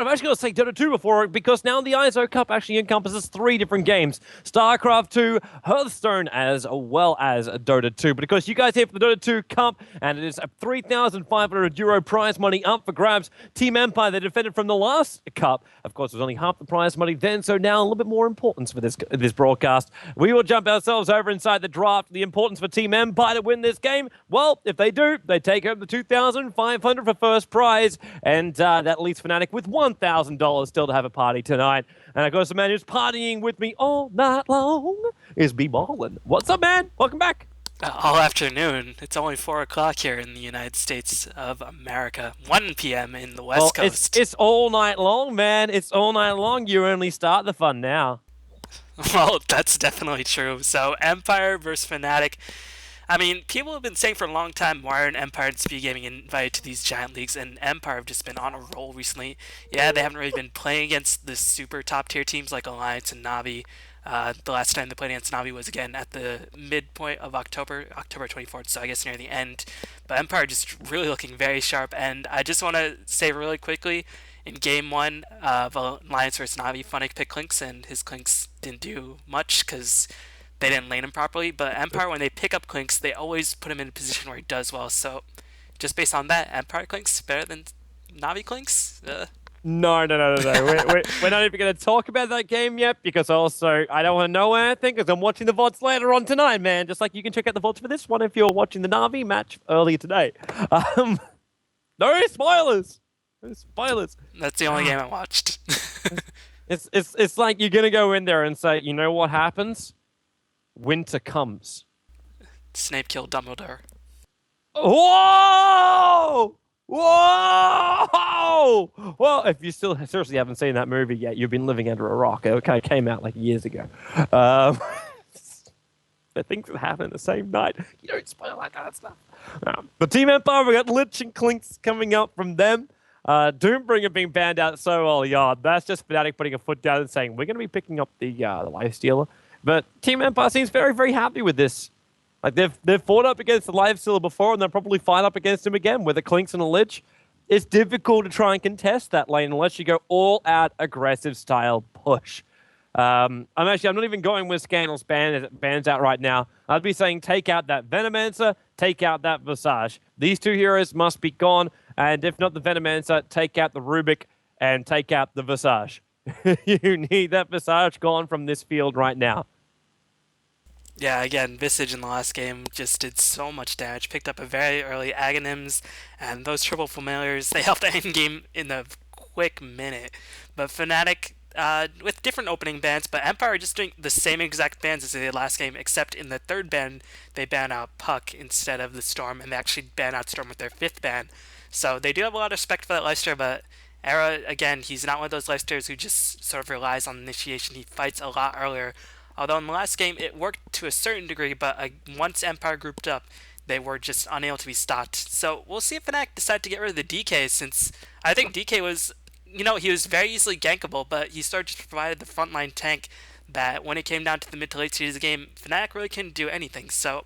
I'm actually going to say Dota 2 before it because now the Eizo Cup actually encompasses 3 different games. StarCraft 2, Hearthstone, as well as Dota 2. But of course, you guys here for the Dota 2 Cup, and it is a €3,500 prize money up for grabs. Team Empire, they defended from the last Cup. Of course, it was only half the prize money then, so now a little bit more importance for this broadcast. We will jump ourselves over inside the draft. The importance for Team Empire to win this game, well, if they do, they take home the $2,500 for first prize, and that leaves Fnatic with $1,000 still to have a party tonight. And of course, the man who's partying with me all night long is B-Ballin. What's up, man? Welcome back. All afternoon. It's only 4 o'clock here in the United States of America. 1 p.m. in the West Coast. It's all night long, man. It's all night long. You only start the fun now. Well, that's definitely true. So, Empire versus Fnatic. I mean, people have been saying for a long time, why aren't Empire and Speed Gaming invited to these giant leagues? And Empire have just been on a roll recently. Yeah, they haven't really been playing against the super top tier teams like Alliance and Navi. The last time they played against Navi was again at the midpoint of October 24th, so I guess near the end. But Empire just really looking very sharp. And I just want to say really quickly, in Game 1 of Alliance vs Navi, Fnatic picked Clinks, and his Clinks didn't do much because they didn't lane him properly. But Empire, when they pick up Clinks, they always put him in a position where he does well. So just based on that, Empire Clinks better than Navi Clinks? No. We're not even going to talk about that game yet because also I don't want to know anything because I'm watching the VODs later on tonight, man. Just like you can check out the VODs for this one if you're watching the Navi match earlier today. No spoilers. No spoilers. That's the only game I watched. It's like you're going to go in there and say, you know what happens? Winter comes. Snape killed Dumbledore. Whoa! Whoa! Well, if you still seriously haven't seen that movie yet, you've been living under a rock. It kind of came out like years ago. The things that happen the same night. You don't spoil that kind of stuff. The Team Empire, we got Lich and Clinks coming up from them. Doombringer being banned out so early on. That's just Fnatic putting a foot down and saying, we're going to be picking up the Lifestealer. But Team Empire seems very, very happy with this. Like, they've fought up against the Lifestealer before, and they'll probably fight up against him again with a Clinks and a Lich. It's difficult to try and contest that lane unless you go all-out aggressive style push. I'm not even going with Scandal's bans out right now. I'd be saying take out that Venomancer, take out that Visage. These two heroes must be gone, and if not the Venomancer, take out the Rubik and take out the Visage. You need that Visage gone from this field right now. Yeah, again, Visage in the last game just did so much damage. Picked up a very early Aghanims, and those triple familiars, they helped the end game in a quick minute. But Fnatic, with different opening bans, but Empire are just doing the same exact bans as they did last game, except in the third ban, they ban out Puck instead of the Storm, and they actually ban out Storm with their fifth ban. So they do have a lot of respect for that lifesteal, but Era, again, he's not one of those lifestealers who just sort of relies on initiation. He fights a lot earlier. Although in the last game, it worked to a certain degree, but once Empire grouped up, they were just unable to be stopped. So we'll see if Fnatic decide to get rid of the DK, since I think DK was, he was very easily gankable, but he sort of just provided the frontline tank that when it came down to the mid to late stages of the game, Fnatic really couldn't do anything. So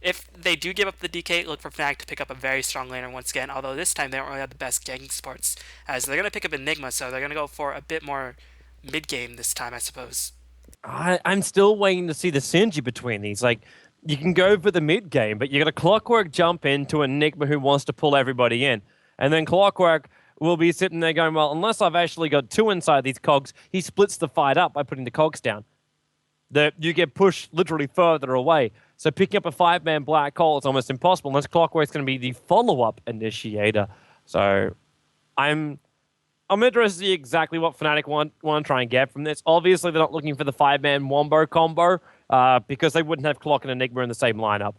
if they do give up the DK, look for Fnatic to pick up a very strong laner once again, although this time they don't really have the best ganking supports, as they're going to pick up Enigma, so they're going to go for a bit more mid-game this time, I suppose. I'm still waiting to see the synergy between these. Like, you can go for the mid game, but you got a Clockwork jump into Enigma who wants to pull everybody in. And then Clockwork will be sitting there going, well, unless I've actually got two inside these cogs, he splits the fight up by putting the cogs down. You get pushed literally further away. So picking up a 5-man black hole is almost impossible unless Clockwork's going to be the follow-up initiator. So I'm interested to see exactly what Fnatic want to try and get from this. Obviously, they're not looking for the 5-man Wombo combo because they wouldn't have Clock and Enigma in the same lineup.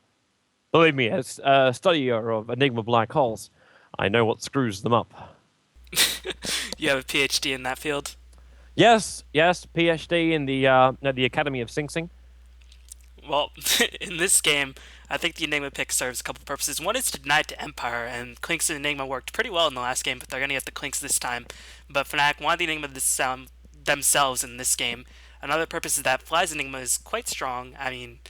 Believe me, as a studier of Enigma black holes, I know what screws them up. You have a PhD in that field? Yes, PhD in the Academy of Sing Sing. Well, in this game, I think the Enigma pick serves a couple purposes. One is to deny it to Empire, and Clinks and Enigma worked pretty well in the last game, but they're going to get the Clinks this time. But Fnatic wanted the Enigma themselves in this game. Another purpose is that Fly's Enigma is quite strong. I mean,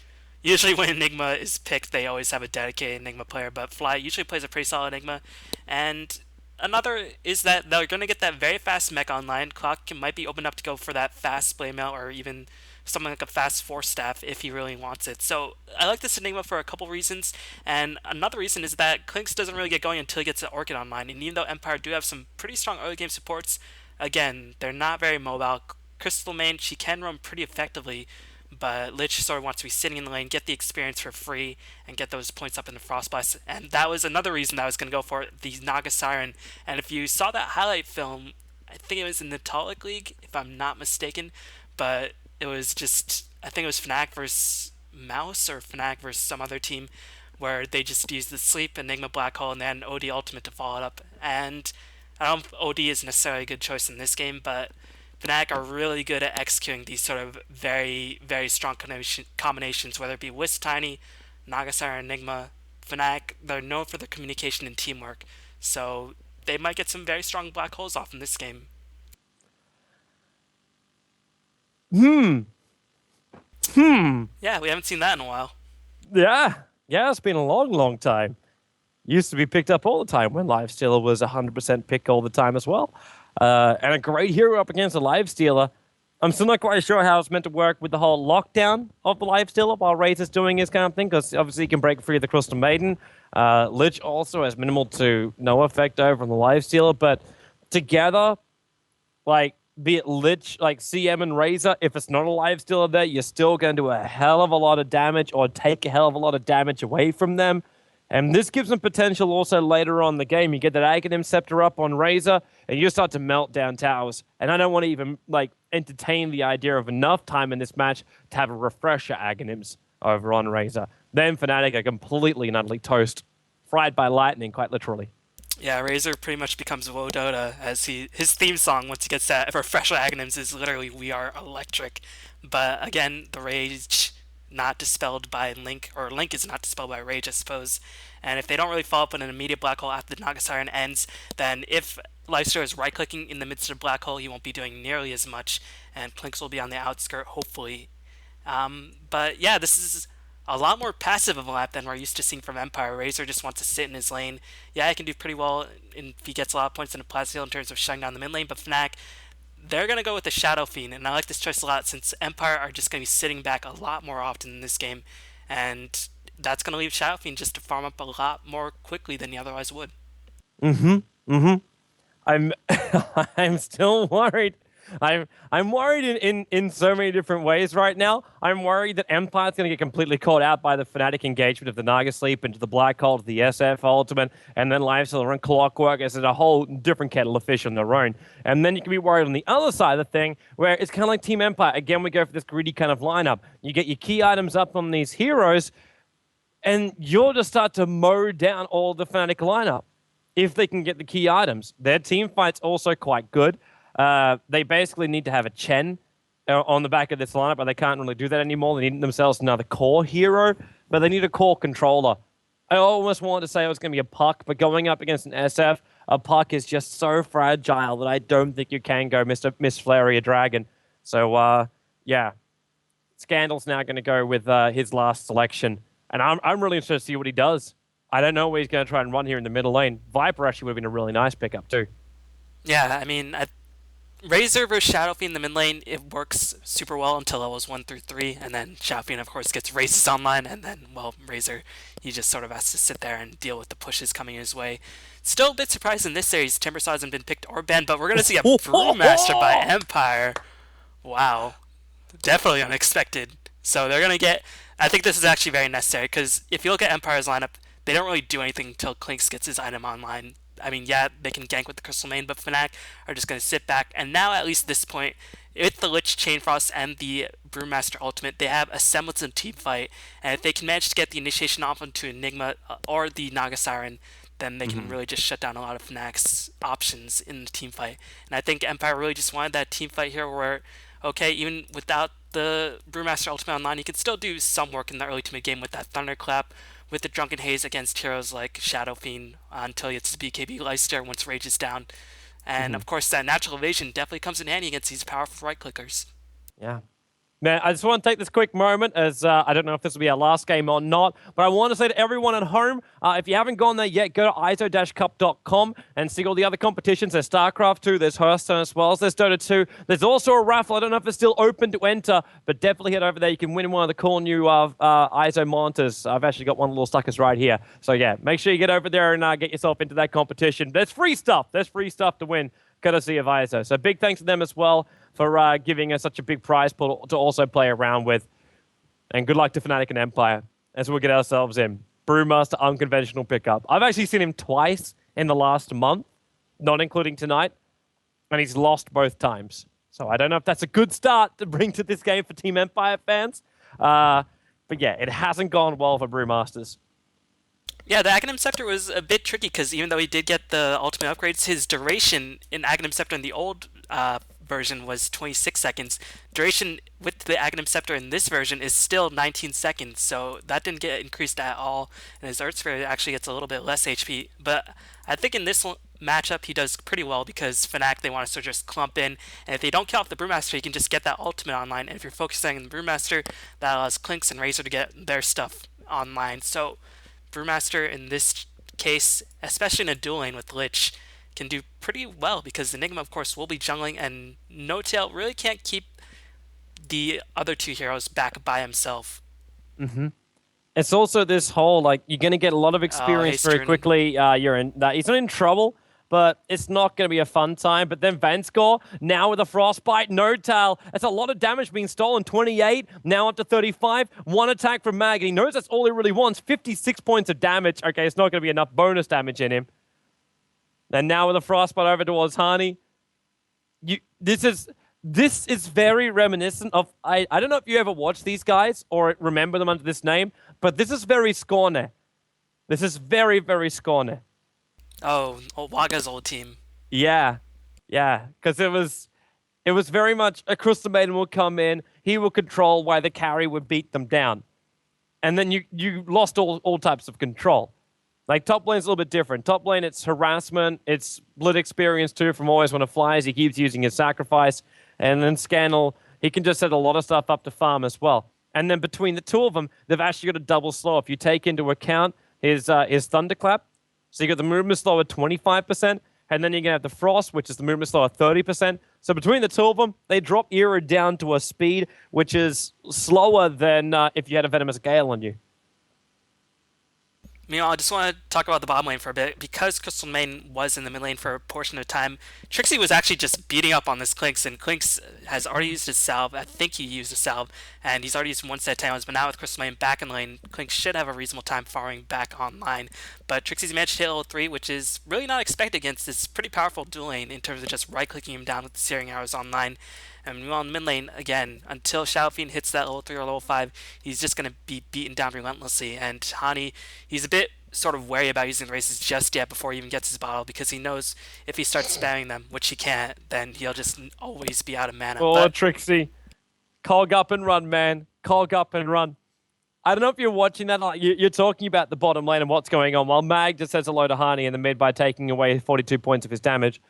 usually when Enigma is picked, they always have a dedicated Enigma player, but Fly usually plays a pretty solid Enigma. And another is that they're going to get that very fast mech online. Clock might be open up to go for that fast play mail or even something like a fast force staff if he really wants it. So I like this Enigma for a couple reasons, and another reason is that Clinks doesn't really get going until he gets the Orchid online. And even though Empire do have some pretty strong early game supports, again they're not very mobile. Crystal main, she can roam pretty effectively, but Lich sort of wants to be sitting in the lane, get the experience for free, and get those points up in the Frostblast. And that was another reason that I was going to go for the Naga Siren. And if you saw that highlight film, I think it was in the Talic League, if I'm not mistaken, but it was just, I think it was Fnatic versus Mouse or Fnatic versus some other team, where they just used the Sleep, Enigma Black Hole, and then OD Ultimate to follow it up. And I don't know if OD is necessarily a good choice in this game, but Fnatic are really good at executing these sort of very, very strong combinations, whether it be Wisp Tiny, Nagasar, Enigma. Fnatic, they're known for their communication and teamwork, so they might get some very strong black holes off in this game. Yeah, we haven't seen that in a while. Yeah, it's been a long, long time. Used to be picked up all the time when Lifestealer was 100% pick all the time as well. And a great hero up against a Lifestealer. I'm still not quite sure how it's meant to work with the whole lockdown of the Lifestealer while Razor's doing his kind of thing, because obviously he can break free of the Crystal Maiden. Lich also has minimal to no effect over on the Lifestealer, but together, like, be it Lich, like CM and Razor, if it's not a Lifestealer there, you're still going to do a hell of a lot of damage or take a hell of a lot of damage away from them. And this gives them potential also later on in the game. You get that Aghanim Scepter up on Razor, and you start to melt down towers. And I don't want to even entertain the idea of enough time in this match to have a refresher Aghanims over on Razor. Then Fnatic are completely and utterly toast, fried by lightning, quite literally. Yeah, Razor pretty much becomes Wodota as his theme song once he gets that refresher Aghanims is literally "We Are Electric." But again, the rage not dispelled by Link, or Link is not dispelled by Rage, I suppose. And if they don't really follow up on an immediate black hole after the Naga Siren ends, then if Lifestealer is right-clicking in the midst of the black hole, he won't be doing nearly as much, and Plinks will be on the outskirt, hopefully. But yeah, this is a lot more passive of a lap than we're used to seeing from Empire. Razor just wants to sit in his lane. Yeah, he can do pretty well if he gets a lot of points in the Plasteel in terms of shutting down the mid lane, but Fnatic, they're going to go with the Shadow Fiend, and I like this choice a lot since Empire are just going to be sitting back a lot more often in this game, and that's going to leave Shadow Fiend just to farm up a lot more quickly than he otherwise would. I'm I'm still worried. I'm worried in so many different ways right now. I'm worried that Empire's going to get completely caught out by the Fnatic engagement of the Naga Sleep into the Black Hole to the SF Ultimate, and then Lifestealer and Clockwork is a whole different kettle of fish on their own. And then you can be worried on the other side of the thing, where it's kind of like Team Empire. Again, we go for this greedy kind of lineup. You get your key items up on these heroes, and you'll just start to mow down all the Fnatic lineup if they can get the key items. Their team fight's also quite good. They basically need to have a Chen on the back of this lineup, but they can't really do that anymore. They need themselves another core hero, but they need a core controller. I almost wanted to say it was going to be a Puck, but going up against an SF, a Puck is just so fragile that I don't think you can go Miss Flurry a Dragon. So, yeah. Scandal's now going to go with his last selection, and I'm really interested to see what he does. I don't know where he's going to try and run here in the middle lane. Viper actually would have been a really nice pickup, too. Yeah, I mean, Razor versus Shadow Fiend in the mid lane, it works super well until levels 1 through 3, and then Shadow Fiend, of course, gets races online, and then, well, Razor, he just sort of has to sit there and deal with the pushes coming his way. Still a bit surprised in this series, Timbersaw hasn't been picked or banned, but we're going to see a Brewmaster by Empire. Wow. Definitely unexpected. So they're going to get... I think this is actually very necessary, because if you look at Empire's lineup, they don't really do anything until Clinks gets his item online. I mean, yeah, they can gank with the Crystal Main, but Fnatic are just going to sit back. And now, at least at this point, with the Lich Chainfrost and the Brewmaster Ultimate, they have a semblance of team fight. And if they can manage to get the initiation off onto Enigma or the Naga Siren, then they can really just shut down a lot of Fnatic's options in the team fight. And I think Empire really just wanted that team fight here where, okay, even without the Brewmaster Ultimate online, you can still do some work in the early to mid game with that Thunderclap, with the Drunken Haze against heroes like Shadow Fiend until it's the BKB Leicester once Rage is down. And of course, that natural evasion definitely comes in handy against these powerful right clickers. Yeah. Man, I just want to take this quick moment as I don't know if this will be our last game or not, but I want to say to everyone at home, if you haven't gone there yet, go to Eizo-Cup.com and see all the other competitions. There's StarCraft 2, there's Hearthstone as well as there's Dota 2. There's also a raffle. I don't know if it's still open to enter, but definitely head over there. You can win one of the cool new Eizo monitors. I've actually got one of the little suckers right here. So yeah, make sure you get over there and get yourself into that competition. There's free stuff. There's free stuff to win, courtesy of Eizo. So big thanks to them as well for giving us such a big prize pool to also play around with. And good luck to Fnatic and Empire as we get ourselves in. Brewmaster unconventional pickup. I've actually seen him twice in the last month, not including tonight, and he's lost both times. So I don't know if that's a good start to bring to this game for Team Empire fans. But yeah, it hasn't gone well for Brewmasters. Yeah, the Aghanim Scepter was a bit tricky because even though he did get the ultimate upgrades, his duration in Aghanim Scepter in the old version was 26 seconds. Duration with the Aghanim Scepter in this version is still 19 seconds, so that didn't get increased at all, and his Earth Sphere actually gets a little bit less HP. But I think in this matchup he does pretty well because Fnatic, they want to sort of just clump in, and if they don't kill off the Brewmaster, you can just get that ultimate online, and if you're focusing on the Brewmaster, that allows Clinks and Razor to get their stuff online. So Brewmaster in this case, especially in a duel lane with Lich, can do pretty well because Enigma, of course, will be jungling, and No Tail really can't keep the other two heroes back by himself. Mm-hmm. It's also this whole, like, you're going to get a lot of experience very quickly. He's not in trouble, but it's not going to be a fun time. But then Vanskor, now with a Frostbite, No Tail. That's a lot of damage being stolen. 28, now up to 35. One attack from Mag, and he knows that's all he really wants. 56 points of damage. Okay, it's not going to be enough bonus damage in him. And now with a Frostbite over towards Hani. This is very reminiscent of... I don't know if you ever watched these guys or remember them under this name, but this is very Scorner. This is very, very Scorner. Oh, Waga's old team. Yeah. Because it was very much a Crystal Maiden will come in, he will control while the carry would beat them down. And then you lost all types of control. Like, top lane's a little bit different. Top lane, it's harassment. It's blood experience, too, from always when it flies. He keeps using his sacrifice. And then Scannel, he can just set a lot of stuff up to farm as well. And then between the two of them, they've actually got a double slow. If you take into account his Thunderclap, so you got the movement slow at 25%, and then you're going to have the Frost, which is the movement slow at 30%. So between the two of them, they drop Era down to a speed which is slower than if you had a Venomous Gale on you. Meanwhile, I just want to talk about the bottom lane for a bit. Because Crystal Maiden was in the mid lane for a portion of time, Trixie was actually just beating up on this Clinks, and Clinks has already used his salve. I think he used a salve, and he's already used one set of talents, but now with Crystal Maiden back in lane, Clinks should have a reasonable time farming back online. But Trixie's managed to hit level 3, which is really not expected against this pretty powerful dual lane in terms of just right-clicking him down with the Searing Arrows online. And meanwhile, in the mid lane, again, until Shadow Fiend hits that level 3 or level 5, he's just going to be beaten down relentlessly. And Hani, he's a bit sort of wary about using the races just yet before he even gets his bottle, because he knows if he starts spamming them, which he can't, then he'll just always be out of mana. Oh, Trixie. Cog up and run, man. Cog up and run. I don't know if you're watching that. Like, you're talking about the bottom lane and what's going on, while Mag just says hello to Hani in the mid by taking away 42 points of his damage.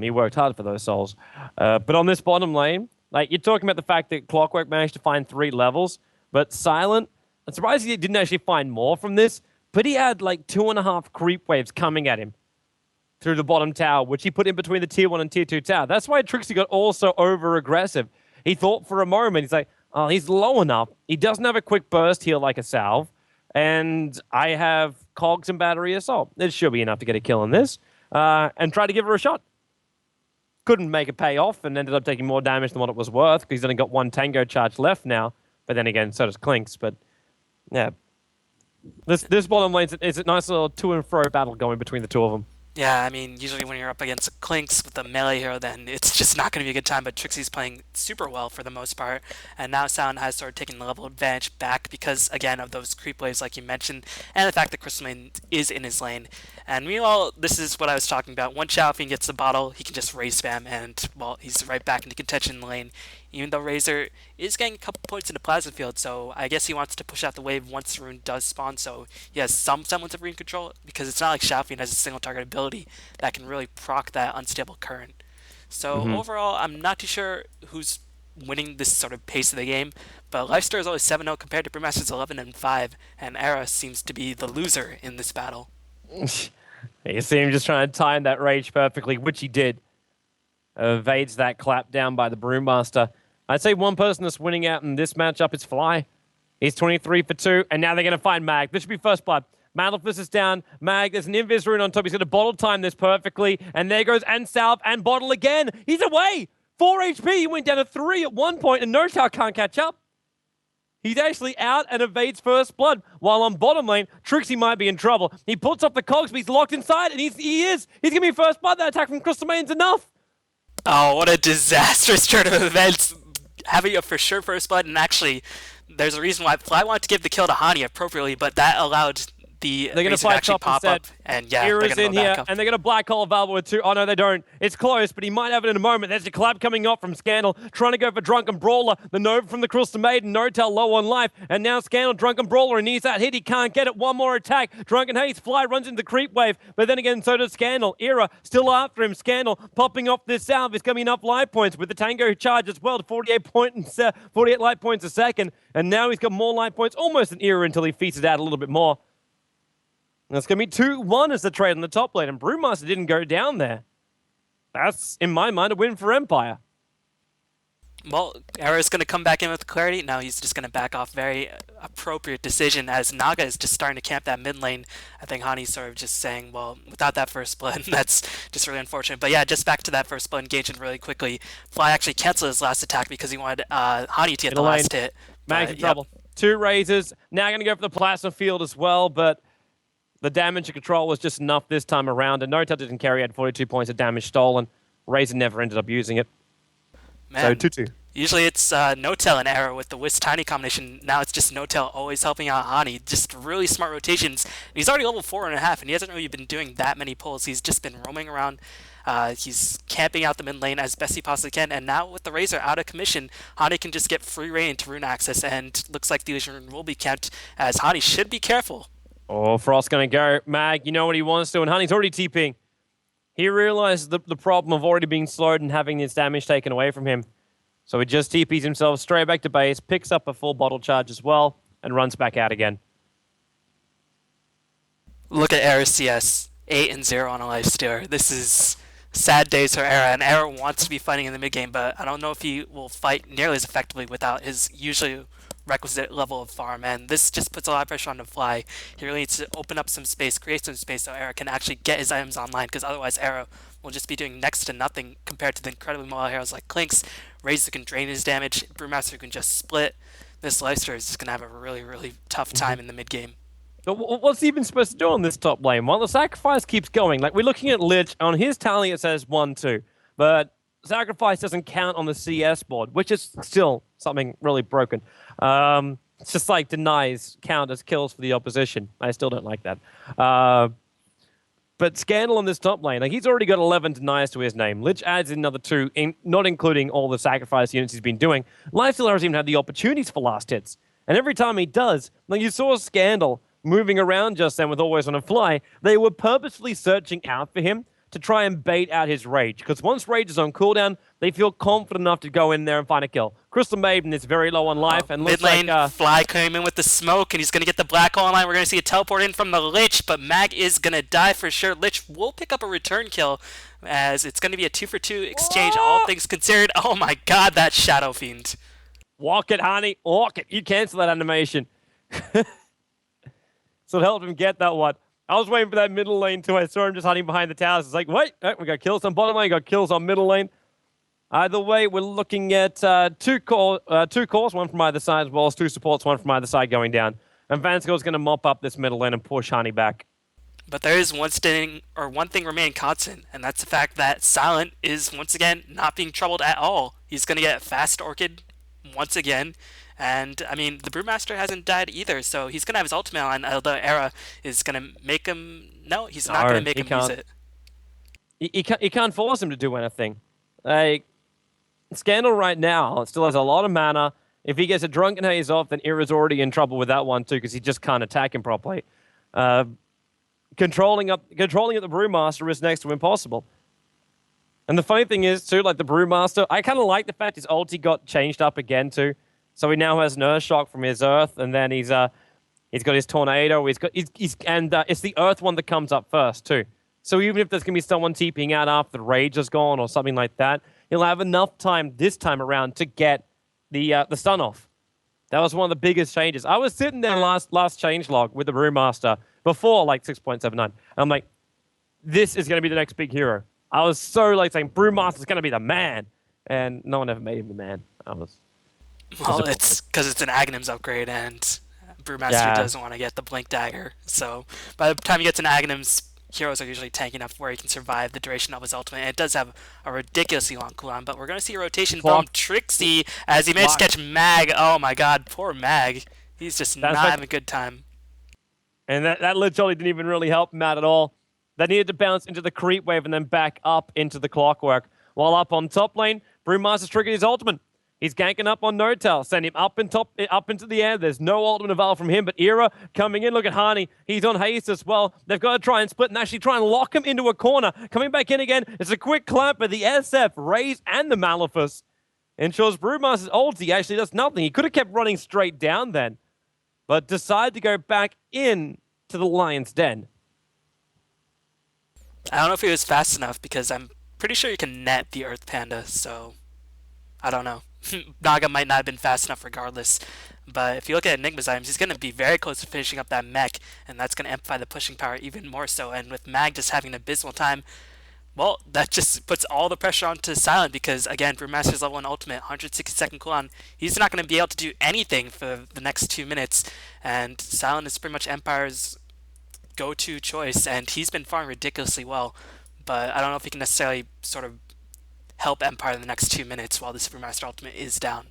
He worked hard for those souls. But on this bottom lane, like, you're talking about the fact that Clockwork managed to find 3 levels, but Silent, I'm surprised he didn't actually find more from this, but he had like 2.5 creep waves coming at him through the bottom tower, which he put in between the tier 1 and tier 2 tower. That's why Trixie got also over-aggressive. He thought for a moment, he's like, oh, he's low enough. He doesn't have a quick burst heal like a salve, and I have cogs and battery assault. It should be enough to get a kill on this, and try to give her a shot. Couldn't make it pay off and ended up taking more damage than what it was worth because he's only got 1 Tango charge left now. But then again, so does Clinks. But yeah, this bottom lane is a nice little to and fro battle going between the two of them. Yeah, I mean, usually when you're up against Clinks with a melee hero, then it's just not going to be a good time, but Trixie's playing super well for the most part, and now Sound has sort of taken the level advantage back because, again, of those creep waves like you mentioned, and the fact that Crystal Maiden is in his lane. And meanwhile, this is what I was talking about. Once Shadow Fiend gets the bottle, he can just raise spam, and, well, he's right back into contention in the lane. Even though Razor is getting a couple points in the Plasma Field, so I guess he wants to push out the wave once the rune does spawn, so he has some semblance of rune control, because it's not like Shadow Fiend has a single target ability that can really proc that unstable current. So overall, I'm not too sure who's winning this sort of pace of the game. But Lifester is only 7-0 compared to Brewmaster's 11-5, and Era seems to be the loser in this battle. You see him just trying to time that rage perfectly, which he did. Evades that clap down by the Brewmaster. I'd say one person that's winning out in this matchup is Fly. He's 23 for 2, and now they're going to find Mag. This should be first blood. Mandelfist is down. Mag, there's an Invis rune on top. He's going to bottle time this perfectly. And there goes Ansalv and bottle again. He's away. 4 HP. He went down to 3 at one point, and Notal can't catch up. He's actually out and evades first blood. While on bottom lane, Trixie might be in trouble. He puts up the cogs, but he's locked inside, and he is. He's going to be first blood. That attack from Crystal Main's enough. Oh, what a disastrous turn of events. Having a for sure first blood, and actually, there's a reason why Fly wanted to give the kill to Hani appropriately, but that allowed they're going to fight actually pop up, and yeah, Era's in here, and they're going to black hole available with 2. Oh no, they don't. It's close, but he might have it in a moment. There's a collab coming off from Scandal, trying to go for Drunken Brawler. The Nova from the Crystal Maiden, Notel low on life, and now Scandal, Drunken Brawler, and needs that hit. He can't get it. One more attack. Drunken Haze, Fly runs into the creep wave, but then again, so does Scandal. Era still after him. Scandal popping off this salve is going to be enough life points with the Tango charge as well to 48 life points a second, and now he's got more life points almost an Era until he feats it out a little bit more. And it's going to be 2-1 as the trade on the top lane, and Brewmaster didn't go down there. That's, in my mind, a win for Empire. Well, Era's going to come back in with clarity. Now he's just going to back off. Very appropriate decision as Naga is just starting to camp that mid lane. I think Hani's sort of just saying, well, without that first blood, that's just really unfortunate. But yeah, just back to that first blood engagement really quickly. Fly actually canceled his last attack because he wanted Hani to get the last hit. Mag's in trouble. 2 razors. Now going to go for the plasma field as well, but the damage and control was just enough this time around, and Notel didn't carry. He had 42 points of damage stolen. Razor never ended up using it. Man, so 2-2. Usually it's Notel and Era with the Wisp Tiny combination. Now it's just Notel always helping out Hani. Just really smart rotations. He's already level 4.5, and he hasn't really been doing that many pulls. He's just been roaming around. He's camping out the mid lane as best he possibly can, and now with the Razor out of commission, Hani can just get free reign into rune access, and looks like the illusion rune will be kept, as Hani should be careful. Oh, Frost's going to go. Mag, you know what he wants to, and Honey's already TPing. He realizes the problem of already being slowed and having his damage taken away from him. So he just TPs himself straight back to base, picks up a full bottle charge as well, and runs back out again. Look at Era CS. 8-0 on a life stealer. This is sad days for Era, and Era wants to be fighting in the mid game, but I don't know if he will fight nearly as effectively without his usually requisite level of farm, and this just puts a lot of pressure on the Fly. He really needs to open up some space, create some space so Era can actually get his items online, because otherwise Era will just be doing next to nothing compared to the incredibly mobile heroes like Clinks. Razor can drain his damage, Brewmaster can just split. This Lifester is just going to have a really, really tough time in the mid game. But what's he even supposed to do on this top lane? Well, the sacrifice keeps going. Like, we're looking at Lich. On his tally, it says 1-2. But sacrifice doesn't count on the CS board, which is still something really broken. It's just like denies count as kills for the opposition. I still don't like that. But Scandal on this top lane, like, he's already got 11 denies to his name. Lich adds another 2, not including all the sacrifice units he's been doing. Lifesteal hasn't even had the opportunities for last hits. And every time he does, like you saw Scandal moving around just then with Always on a Fly, they were purposefully searching out for him to try and bait out his rage. Because once rage is on cooldown, they feel confident enough to go in there and find a kill. Crystal Maiden is very low on life, and looks mid lane, like Fly came in with the smoke, and he's going to get the black hole online. We're going to see a teleport in from the Lich, but Mag is going to die for sure. Lich will pick up a return kill, as it's going to be a 2-for-2 exchange, all things considered. Oh my god, that Shadow Fiend. Walk it, honey. Walk it. You cancel that animation. So it helped him get that one. I was waiting for that middle lane too. I saw him just hiding behind the towers. It's like, wait, we got kills on bottom lane, got kills on middle lane. Either way, we're looking at two cores, one from either side, as well as 2 supports, one from either side going down. And Vansco's going to mop up this middle lane and push Hani back. But there is one thing remaining constant, and that's the fact that Silent is once again not being troubled at all. He's going to get Fast Orchid once again. And, I mean, the Brewmaster hasn't died either, so he's going to have his ultimate on, although Era is going to make him... No, he's not going to make him use it. He can't force him to do anything. Like, Scandal right now still has a lot of mana. If he gets a Drunken Haze off, then Era's already in trouble with that one, too, because he just can't attack him properly. Controlling up the Brewmaster is next to impossible. And the funny thing is, too, like the Brewmaster, I kind of like the fact his ulti got changed up again, too. So he now has an Earth Shock from his Earth, and then he's got his Tornado. It's the Earth one that comes up first, too. So even if there's going to be someone TPing out after the Rage is gone or something like that, he'll have enough time this time around to get the stun off. That was one of the biggest changes. I was sitting there last changelog with the Brewmaster before like 6.79. And I'm like, this is going to be the next big hero. I was so like saying Brewmaster's going to be the man. And no one ever made him the man. Well, it's because it's an Aghanims upgrade, and Brewmaster doesn't want to get the Blink Dagger. So by the time he gets an Aghanims, heroes are usually tanky enough where he can survive the duration of his ultimate. And it does have a ridiculously long cooldown, but we're going to see a rotation from Trixie as he managed to catch Mag. Oh my god, poor Mag. He's just not having a good time. And that literally didn't even really help him out at all. They needed to bounce into the creep wave and then back up into the Clockwork. While up on top lane, Brewmaster's triggered his ultimate. He's ganking up on No-Tail. Send him up into the air. There's no ultimate available from him, but Era coming in. Look at Hani. He's on haste as well. They've got to try and split and actually try and lock him into a corner. Coming back in again. It's a quick clamp, but the SF, Raze, and the Malefice ensures Brewmaster's ulti actually does nothing. He could have kept running straight down then, but decided to go back in to the Lion's Den. I don't know if he was fast enough because I'm pretty sure you can net the Earth Panda, so I don't know. Naga might not have been fast enough regardless, but if you look at Enigma's items, he's going to be very close to finishing up that mech, and that's going to amplify the pushing power even more so. And with Mag just having an abysmal time, well, that just puts all the pressure onto Silent because, again, Brewmaster's level 1 ultimate, 160-second cooldown, he's not going to be able to do anything for the next 2 minutes, and Silent is pretty much Empire's go-to choice, and he's been farming ridiculously well, but I don't know if he can necessarily sort of help Empire in the next 2 minutes while the Supermaster Ultimate is down.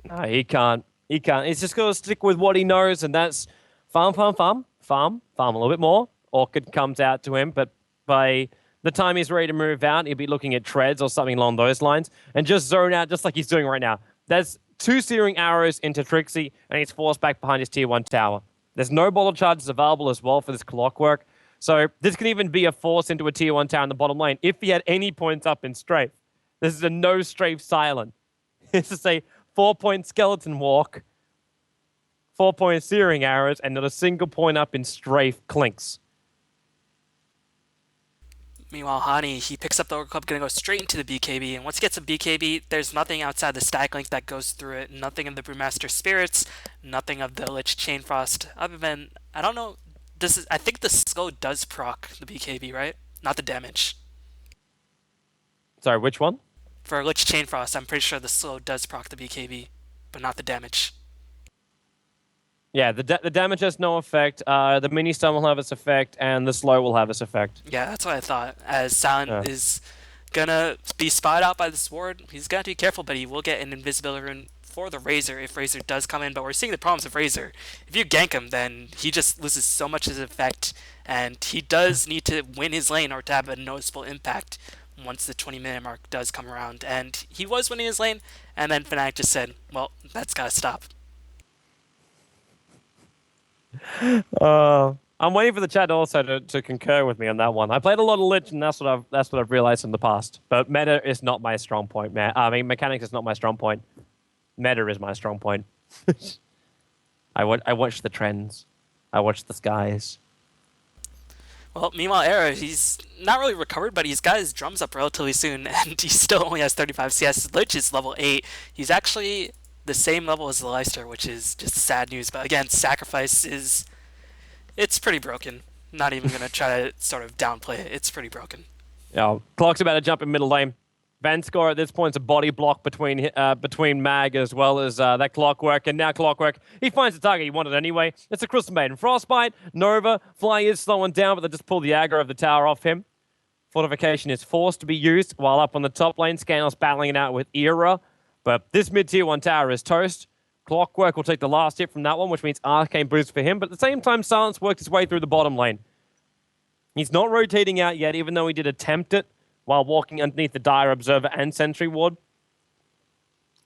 No, he can't. He can't. He's just got to stick with what he knows, and that's farm a little bit more. Orchid comes out to him, but by the time he's ready to move out, he'll be looking at treads or something along those lines, and just zone out just like he's doing right now. There's 2 searing arrows into Trixie, and he's forced back behind his tier 1 tower. There's no bottle charges available as well for this Clockwork, so this can even be a force into a tier 1 tower in the bottom lane if he had any points up in strafe. This is a no-strafe Silent. This is a 4-point skeleton walk, 4-point searing arrows, and not a single point up in strafe clinks. Meanwhile, Hani, he picks up the Orc Club, going to go straight into the BKB, and once he gets a BKB, there's nothing outside the stack link that goes through it, nothing of the Brewmaster Spirits, nothing of the Lich Chainfrost, other than, I don't know, I think the slow does proc the BKB, right? Not the damage. Sorry, which one? For Lich Chainfrost, I'm pretty sure the slow does proc the BKB, but not the damage. Yeah, the damage has no effect, the mini-stun will have its effect, and the slow will have its effect. Yeah, that's what I thought. As Silent is gonna be spotted out by the Sword, he's got to be careful, but he will get an invisibility rune for the Razor if Razor does come in, but we're seeing the problems of Razor. If you gank him, then he just loses so much of his effect, and he does need to win his lane or to have a noticeable impact once the 20-minute mark does come around. And he was winning his lane, and then Fnatic just said, well, that's gotta stop. I'm waiting for the chat also to concur with me on that one. I played a lot of Lich, and that's what I've realized in the past. But meta is not my strong point, man. I mean, mechanics is not my strong point. Meta is my strong point. I watch the trends. I watch the skies. Well, meanwhile, Era, he's not really recovered, but he's got his drums up relatively soon, and he still only has 35 CS. Lich is level 8. He's actually the same level as the Leicester, which is just sad news. But again, Sacrifice it's pretty broken. Not even going to try to sort of downplay it. It's pretty broken. Yeah, Clock's about to jump in middle lane. Vanscore at this point is a body block between Mag as well as that Clockwork, and now Clockwork, he finds the target he wanted anyway. It's a Crystal Maiden. Frostbite, Nova, Fly is slowing down, but they just pull the aggro of the tower off him. Fortification is forced to be used, while up on the top lane, Scandal's battling it out with Era, but this mid-tier 1 tower is toast. Clockwork will take the last hit from that one, which means Arcane boost for him, but at the same time, Silence works his way through the bottom lane. He's not rotating out yet, even though he did attempt it while walking underneath the Dire Observer and Sentry Ward.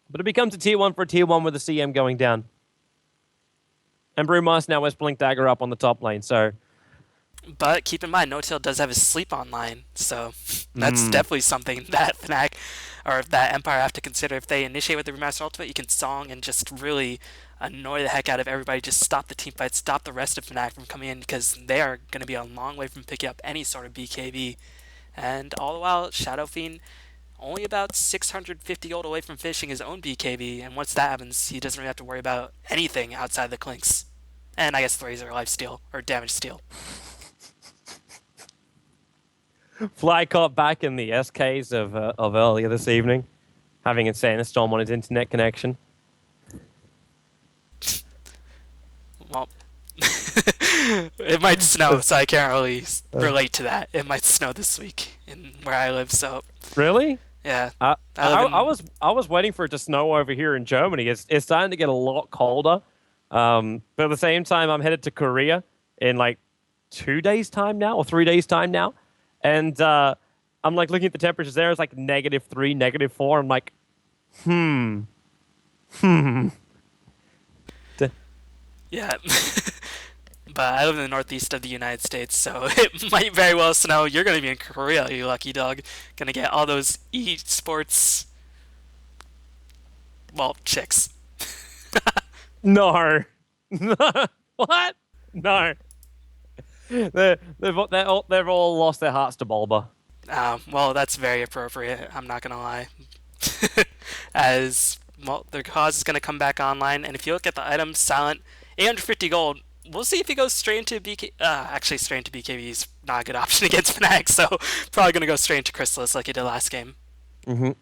But it becomes a tier 1 for a tier 1 with the CM going down. And Brewmaster now has Blink Dagger up on the top lane, so But keep in mind, No Tail does have his sleep online, so that's definitely something that Fnatic or that Empire have to consider. If they initiate with the Remaster Ultimate, you can song and just really annoy the heck out of everybody. Just stop the team fight, stop the rest of Fnatic from coming in because they are going to be a long way from picking up any sort of BKB. And all the while, Shadow Fiend only about 650 gold away from finishing his own BKB, and once that happens, he doesn't really have to worry about anything outside the Clinks. And I guess the Razor life steal or damage steal. Fly caught back in the SKs of earlier this evening, having a sandstorm on his internet connection. Well, it might snow, so I can't really relate to that. It might snow this week in where I live, so Really? yeah. I was waiting for it to snow over here in Germany. It's starting to get a lot colder. But at the same time, I'm headed to Korea in like 2 days' time now, or 3 days' time now. And I'm like looking at the temperatures there. It's like -3, -4. I'm like, Yeah. But I live in the northeast of the United States, so it might very well snow. You're going to be in Korea, you lucky dog. Going to get all those esports, well, chicks. No. What? No. They've all lost their hearts to Bulba. Well, that's very appropriate. I'm not going to lie. As, well, their cause is going to come back online, and if you look at the items, Silent, 850 gold. We'll see if he goes straight into BK. Actually, straight into BKB is not a good option against Fnatic, so probably going to go straight into Chrysalis like he did last game. And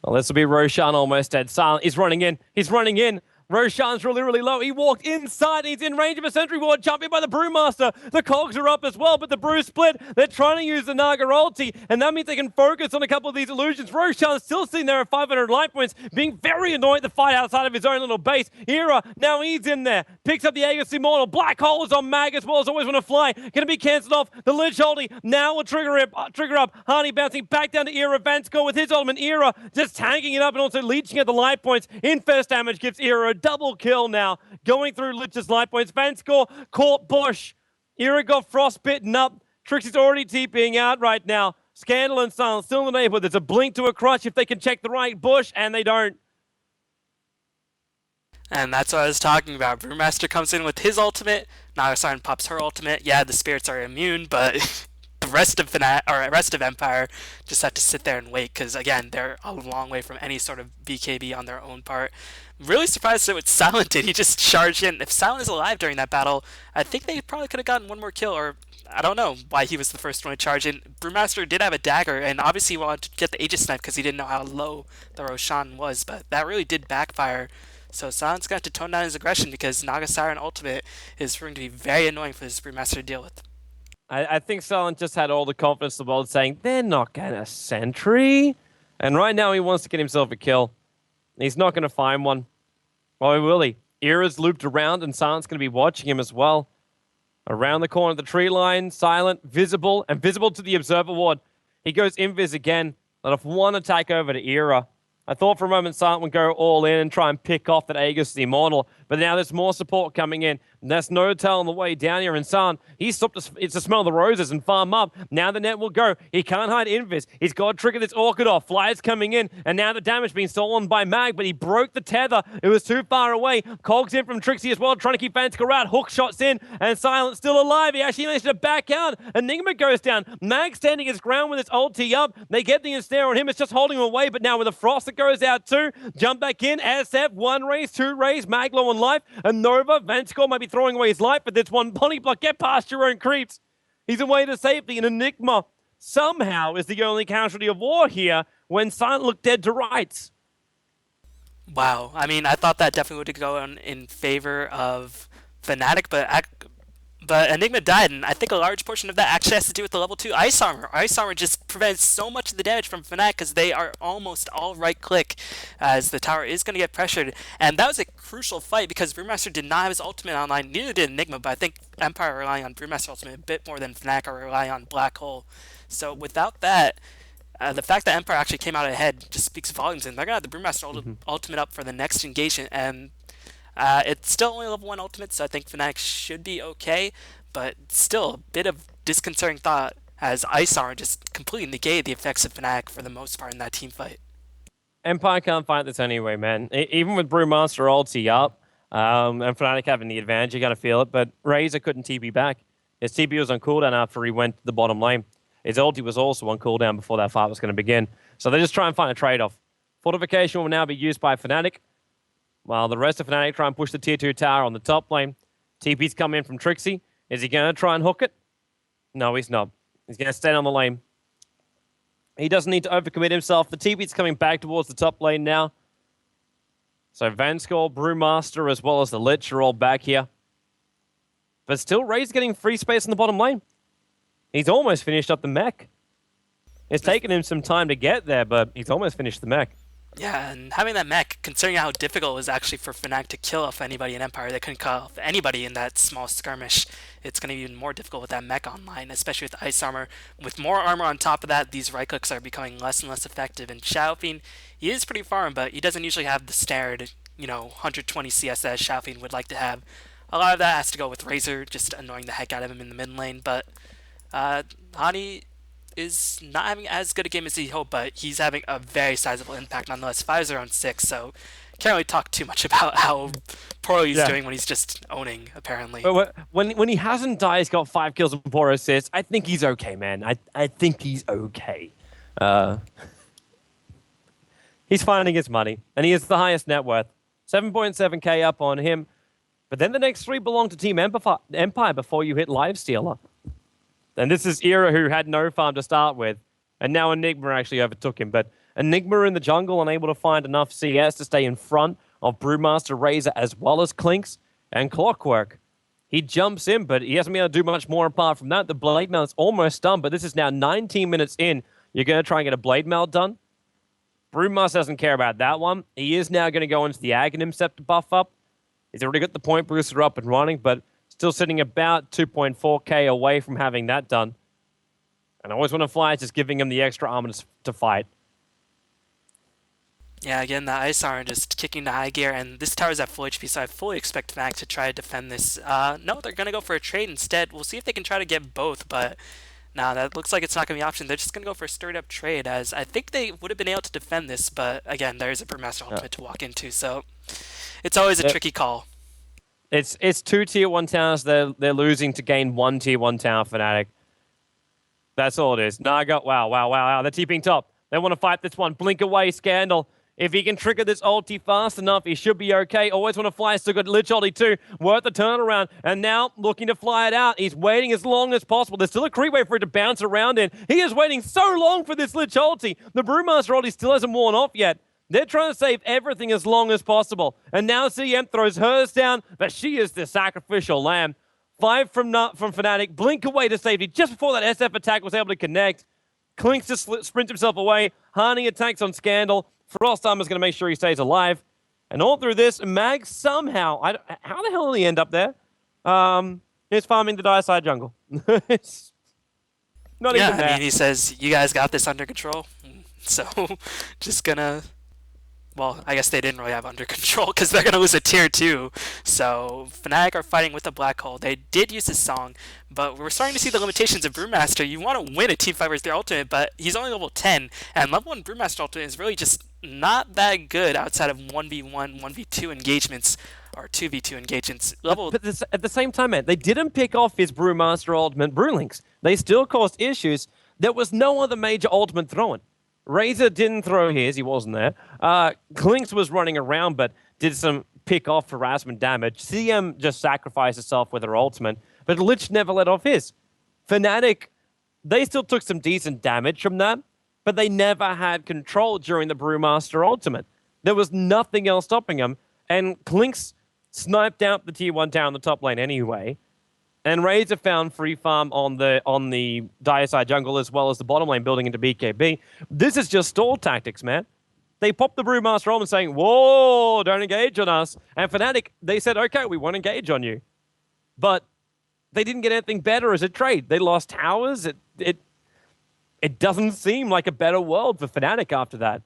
well, this will be Roshan almost dead. Silent is running in. He's running in. Roshan's really, really low. He walked inside. He's in range of a sentry ward. Jumping by the Brewmaster. The cogs are up as well, but the Brew split. They're trying to use the Naga ulti, and that means they can focus on a couple of these illusions. Roshan's still sitting there at 500 life points, being very annoyed at the fight outside of his own little base. Era, now he's in there. Picks up the Aegis Immortal. Black Hole is on Mag as well as always want to fly. Going to be cancelled off. The Lich ulti now will trigger up. Harney bouncing back down to Era. Vansco with his ultimate. Era just tanking it up and also leeching at the life points. In first damage gives Era a double kill now, going through Lich's life points. Vanscore caught Bush. Era got frostbitten up. Trixie's already TPing out right now. Scandal and Silence still in the neighborhood. There's a blink to a crutch if they can check the right Bush, and they don't. And that's what I was talking about. Brewmaster comes in with his ultimate. Nagasarn pops her ultimate. Yeah, the spirits are immune, but the rest of rest of Empire just have to sit there and wait because again, they're a long way from any sort of BKB on their own part. Really surprised that what Silent did. He just charged in. If Silent is alive during that battle, I think they probably could have gotten one more kill, or I don't know why he was the first one to charge in. Brewmaster did have a dagger, and obviously he wanted to get the Aegis Knife because he didn't know how low the Roshan was, but that really did backfire. So Silent's going to have to tone down his aggression because Naga Siren Ultimate is going to be very annoying for this Brewmaster to deal with. I think Silent just had all the confidence in the world saying, they're not going to sentry. And right now he wants to get himself a kill. He's not going to find one. Or will he? Era's looped around and Silent's going to be watching him as well. Around the corner of the tree line, Silent, visible, and visible to the Observer Ward. He goes invis again. Let off one attack over to Era. I thought for a moment Silent would go all in and try and pick off that Aegis the Immortal, but now there's more support coming in. There's No Tail on the way down here, and Silent, he's stopped to smell the roses and farm up. Now the net will go. He can't hide Invis. He's got to trigger this Orchid off. Flyers coming in, and now the damage being stolen by Mag, but he broke the tether. It was too far away. Cogs in from Trixie as well, trying to keep Vansker out. Hook shots in, and Silent still alive. He actually managed to back out. Enigma goes down. Mag standing his ground with his ulti up. They get the ensnare on him. It's just holding him away, but now with the frost that goes out too. Jump back in. SF, 1 raise, 2 raise. Mag low on life. And Nova, Vansker might be throwing away his life, but there's one body block. Get past your own creeps. He's away to safety, and Enigma somehow is the only casualty of war here when Silent looked dead to rights. Wow. I mean, I thought that definitely would go in favor of Fnatic, but Enigma died, and I think a large portion of that actually has to do with the level 2 Ice Armor. Ice Armor just prevents so much of the damage from Fnatic because they are almost all right-click as the tower is going to get pressured. And that was a crucial fight because Brewmaster did not have his ultimate online, neither did Enigma, but I think Empire are relying on Brewmaster ultimate a bit more than Fnatic are relying on Black Hole. So without that, the fact that Empire actually came out ahead just speaks volumes, and they're going to have the Brewmaster ultimate up for the next engagement, and It's still only level 1 ultimate, so I think Fnatic should be okay, but still a bit of disconcerting thought as Eizo just completely negated the effects of Fnatic for the most part in that team fight. Empire can't fight this anyway, man. Even with Brewmaster ulti up, and Fnatic having the advantage, you gotta feel it, but Razor couldn't TP back. His TP was on cooldown after he went to the bottom lane. His ulti was also on cooldown before that fight was going to begin. So they just try and find a trade-off. Fortification will now be used by Fnatic, while the rest of Fnatic try and push the tier 2 tower on the top lane. TP's come in from Trixie. Is he going to try and hook it? No, he's not. He's going to stay on the lane. He doesn't need to overcommit himself. The TP's coming back towards the top lane now. So Vanskor, Brewmaster, as well as the Lich are all back here. But still, Ray's getting free space in the bottom lane. He's almost finished up the mech. It's taken him some time to get there, but he's almost finished the mech. Yeah, and having that mech, considering how difficult it was actually for Fnatic to kill off anybody in Empire, they couldn't kill off anybody in that small skirmish. It's going to be even more difficult with that mech online, especially with ice armor. With more armor on top of that, these right clicks are becoming less and less effective. And Shadow Fiend, he is pretty farm, but he doesn't usually have the standard, 120 CS that Shadow Fiend would like to have. A lot of that has to go with Razor, just annoying the heck out of him in the mid lane, but Hani is not having as good a game as he hoped, but he's having a very sizable impact nonetheless. 5-0 on 6, so can't really talk too much about how poorly he's doing when he's just owning, apparently. But when he hasn't died, he's got 5 kills and 4 assists. I think he's okay, man. I think he's okay. He's finding his money, and he has the highest net worth. 7.7k up on him. But then the next 3 belong to Team Empire before you hit Livestealer. And this is Era, who had no farm to start with. And now Enigma actually overtook him. But Enigma in the jungle, unable to find enough CS to stay in front of Brewmaster, Razor, as well as Clinks and Clockwork. He jumps in, but he hasn't been able to do much more apart from that. The Blade Mail is almost done, but this is now 19 minutes in. You're going to try and get a Blade Mail done? Brewmaster doesn't care about that one. He is now going to go into the Aghanim Scepter buff up. He's already got the point booster up and running, but still sitting about 2.4k away from having that done. And I always want to fly, just giving him the extra armor to fight. Yeah, again, the Ice Armor just kicking the high gear, and this tower's at full HP, so I fully expect Fnatic to try to defend this. No, they're going to go for a trade instead. We'll see if they can try to get both, but nah, that looks like it's not going to be an option. They're just going to go for a straight-up trade, as I think they would have been able to defend this, but again, there's a Brewmaster ultimate to walk into, so it's always a tricky call. It's 2 tier 1 towers they're losing to gain 1 tier 1 tower Fnatic. That's all it is. Naga, wow. They're TPing top. They want to fight this one. Blink away, Scandal. If he can trigger this ulti fast enough, he should be okay. Always want to fly. Still got Lich ulti too. Worth the turnaround. And now looking to fly it out. He's waiting as long as possible. There's still a creep way for it to bounce around in. He is waiting so long for this Lich ulti. The Brewmaster ulti still hasn't worn off yet. They're trying to save everything as long as possible. And now CM throws hers down, but she is the sacrificial lamb. 5 from Fnatic. Blink away to safety just before that SF attack was able to connect. Clinks to sprint himself away. Hani attacks on Scandal. Frostheimer's going to make sure he stays alive. And all through this, Mag somehow, how the hell did he end up there? He's farming the dire side jungle. It's not even there. I mean, he says, you guys got this under control. So, just gonna... Well, I guess they didn't really have under control because they're going to lose a tier 2. So Fnatic are fighting with the Black Hole. They did use his song, but we're starting to see the limitations of Brewmaster. You want to win a Team Fight vs. their ultimate, but he's only level 10, and level 1 Brewmaster ultimate is really just not that good outside of 1v1, 1v2 engagements, or 2v2 engagements. But at the same time, man, they didn't pick off his Brewmaster ultimate Brewlinks. They still caused issues. There was no other major ultimate thrown. Razor didn't throw his, he wasn't there. Clinks was running around, but did some pick-off harassment damage. CM just sacrificed herself with her ultimate, but Lich never let off his. Fnatic, they still took some decent damage from that, but they never had control during the Brewmaster ultimate. There was nothing else stopping them, and Clinks sniped out the tier 1 tower in the top lane anyway. And Razor found free farm on the dire side jungle as well as the bottom lane building into BKB. This is just stall tactics, man. They popped the Brewmaster ultimate saying, whoa, don't engage on us. And Fnatic, they said, okay, we won't engage on you. But they didn't get anything better as a trade. They lost towers. It doesn't seem like a better world for Fnatic after that.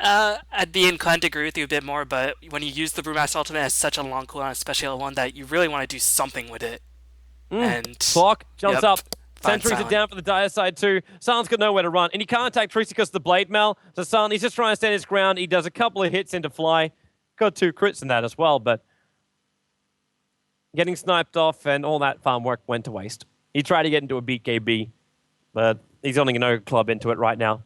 I'd be inclined to agree with you a bit more, but when you use the Brewmaster Ultimate as such a long cooldown, especially one that you really want to do something with it, and Clock jumps yep, up. find Sentries are Silent. down for the dire side too. Silent's got nowhere to run. And he can't attack Trixie because of the blade mail. So Silent, he's just trying to stand his ground. He does a couple of hits into Fly. Got 2 crits in that as well, but getting sniped off and all that farm work went to waste. He tried to get into a BKB, but he's only no club into it right now.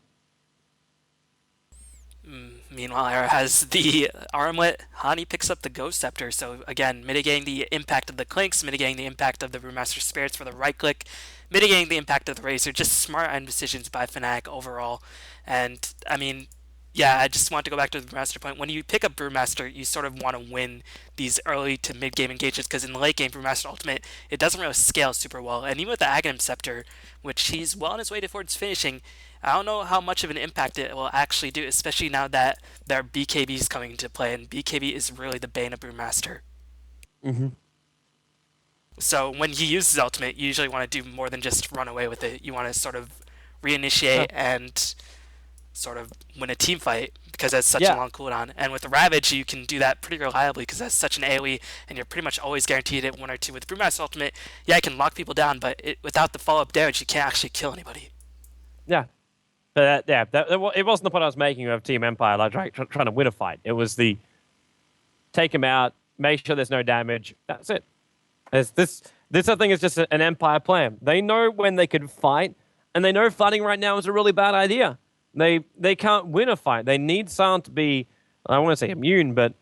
Meanwhile, Era has the armlet. Hani picks up the Ghost Scepter, so again, mitigating the impact of the Clinks, mitigating the impact of the Brewmaster Spirits for the right click, mitigating the impact of the Razor. Just smart end decisions by Fnatic overall. And, I mean, yeah, I just want to go back to the Brewmaster point. When you pick up Brewmaster, you sort of want to win these early to mid-game engagements, because in the late game, Brewmaster Ultimate, it doesn't really scale super well. And even with the Aghanim Scepter, which he's well on his way towards finishing, I don't know how much of an impact it will actually do, especially now that there are BKBs coming into play, and BKB is really the bane of Brewmaster. So when he uses ultimate, you usually want to do more than just run away with it. You want to sort of reinitiate and sort of win a team fight, because that's such a long cooldown. And with the Ravage, you can do that pretty reliably because that's such an AoE, and you're pretty much always guaranteed at 1 or 2. With Brewmaster Ultimate, yeah, it can lock people down, but without the follow-up damage, you can't actually kill anybody. Yeah. But it wasn't the point I was making of Team Empire, like trying to win a fight. It was the take him out, make sure there's no damage. That's it. This I think is just an Empire plan. They know when they can fight, and they know fighting right now is a really bad idea. They can't win a fight. They need Silent to be, I don't want to say immune, but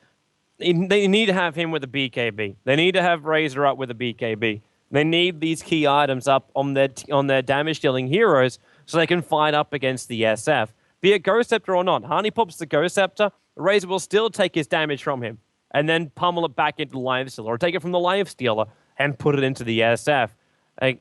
they need to have him with a BKB. They need to have Razor up with a BKB. They need these key items up on their damage-dealing heroes so they can fight up against the SF. Be it Ghost Scepter or not, Hani pops the Ghost Scepter, Razor will still take his damage from him and then pummel it back into the Lifestealer, or take it from the Lifestealer and put it into the SF. Like,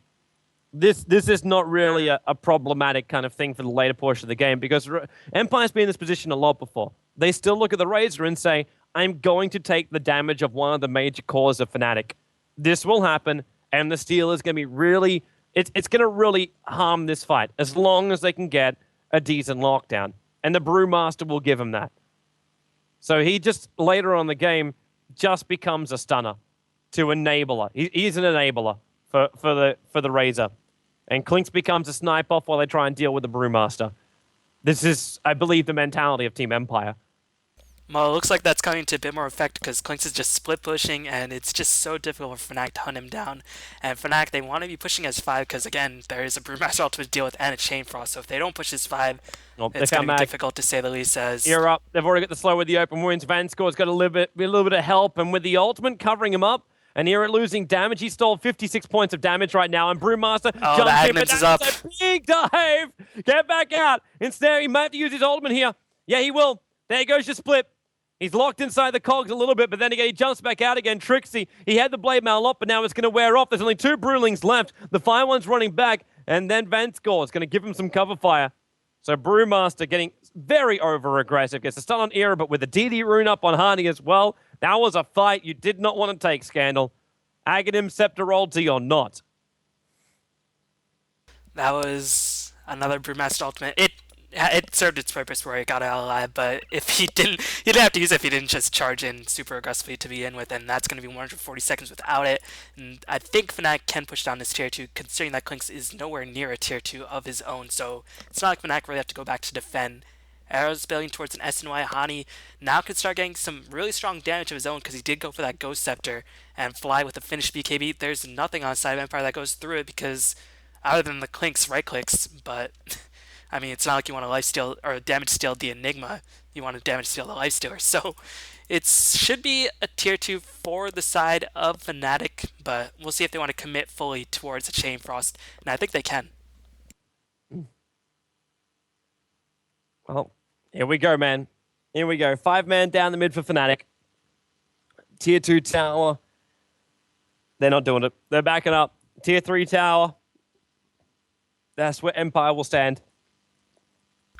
this is not really a problematic kind of thing for the later portion of the game, because Empire's been in this position a lot before. They still look at the Razor and say, I'm going to take the damage of one of the major cores of Fnatic. This will happen, and the steal is going to be really... It's going to really harm this fight, as long as they can get a decent lockdown. And the Brewmaster will give him that. So he just, later on in the game, just becomes a stunner to enabler. He's an enabler for the Razor. And Clinks becomes a snipe off while they try and deal with the Brewmaster. This is, I believe, the mentality of Team Empire. Well, it looks like that's coming to a bit more effect, because Clinks is just split pushing, and it's just so difficult for Fnatic to hunt him down. And Fnatic, they want to be pushing as 5, because again, there is a Brewmaster Ultimate to deal with and a Chain Frost. So if they don't push as 5, it's going to be difficult to say the least. As you're up, they've already got the slow with the open wounds. Vanscore's got a little bit of help, and with the ultimate covering him up, and here at losing damage, he stole 56 points of damage right now, and Brewmaster jumps in, but is up. A big dive. Get back out. Instead, he might have to use his ultimate here. Yeah, he will. There goes your split. He's locked inside the cogs a little bit, but then again, he jumps back out again. Trixie, he had the blade mail up, but now it's going to wear off. There's only 2 Brewlings left. The fire one's running back, and then Vanscore is going to give him some cover fire. So Brewmaster getting very over-aggressive. Gets a stun on Era, but with the DD rune up on Hani as well. That was a fight you did not want to take, Scandal. Aghanim Scepter ulti or not. That was another Brewmaster Ultimate. It served its purpose where it got out alive, but if he didn't have to use it if he didn't just charge in super aggressively to begin with, and that's going to be 140 seconds without it. And I think Fnatic can push down this tier 2, considering that Clinks is nowhere near a tier 2 of his own, so it's not like Fnatic really have to go back to defend. Arrows building towards an SNY. Hani now can start getting some really strong damage of his own, because he did go for that Ghost Scepter and Fly with a finished BKB. There's nothing on the side of Empire that goes through it, because other than the Clinks right clicks, but I mean, it's not like you want to lifesteal or damage steal the Enigma. You want to damage steal the lifestealer. So it should be a tier 2 for the side of Fnatic, but we'll see if they want to commit fully towards a Chain Frost, and I think they can. Well, here we go, man. Here we go. 5-man down the mid for Fnatic. Tier 2 tower. They're not doing it. They're backing up. Tier 3 tower. That's where Empire will stand.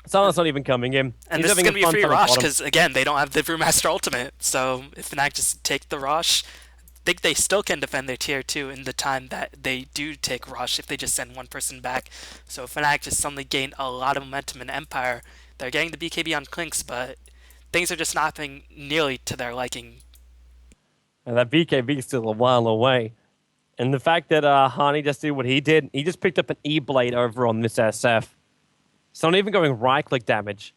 Silent's not even coming in. And this is going to be a free Rosh, because, again, they don't have the Brewmaster Ultimate. So if Fnatic just take the Rosh, I think they still can defend their tier 2 in the time that they do take Rosh if they just send one person back. So if Fnatic just suddenly gained a lot of momentum in Empire, They're getting the BKB on Clinks, but things are just not happening nearly to their liking. And that BKB is still a while away. And the fact that Hani just did what he did, he just picked up an E-Blade over on this SF. It's not even going right-click damage.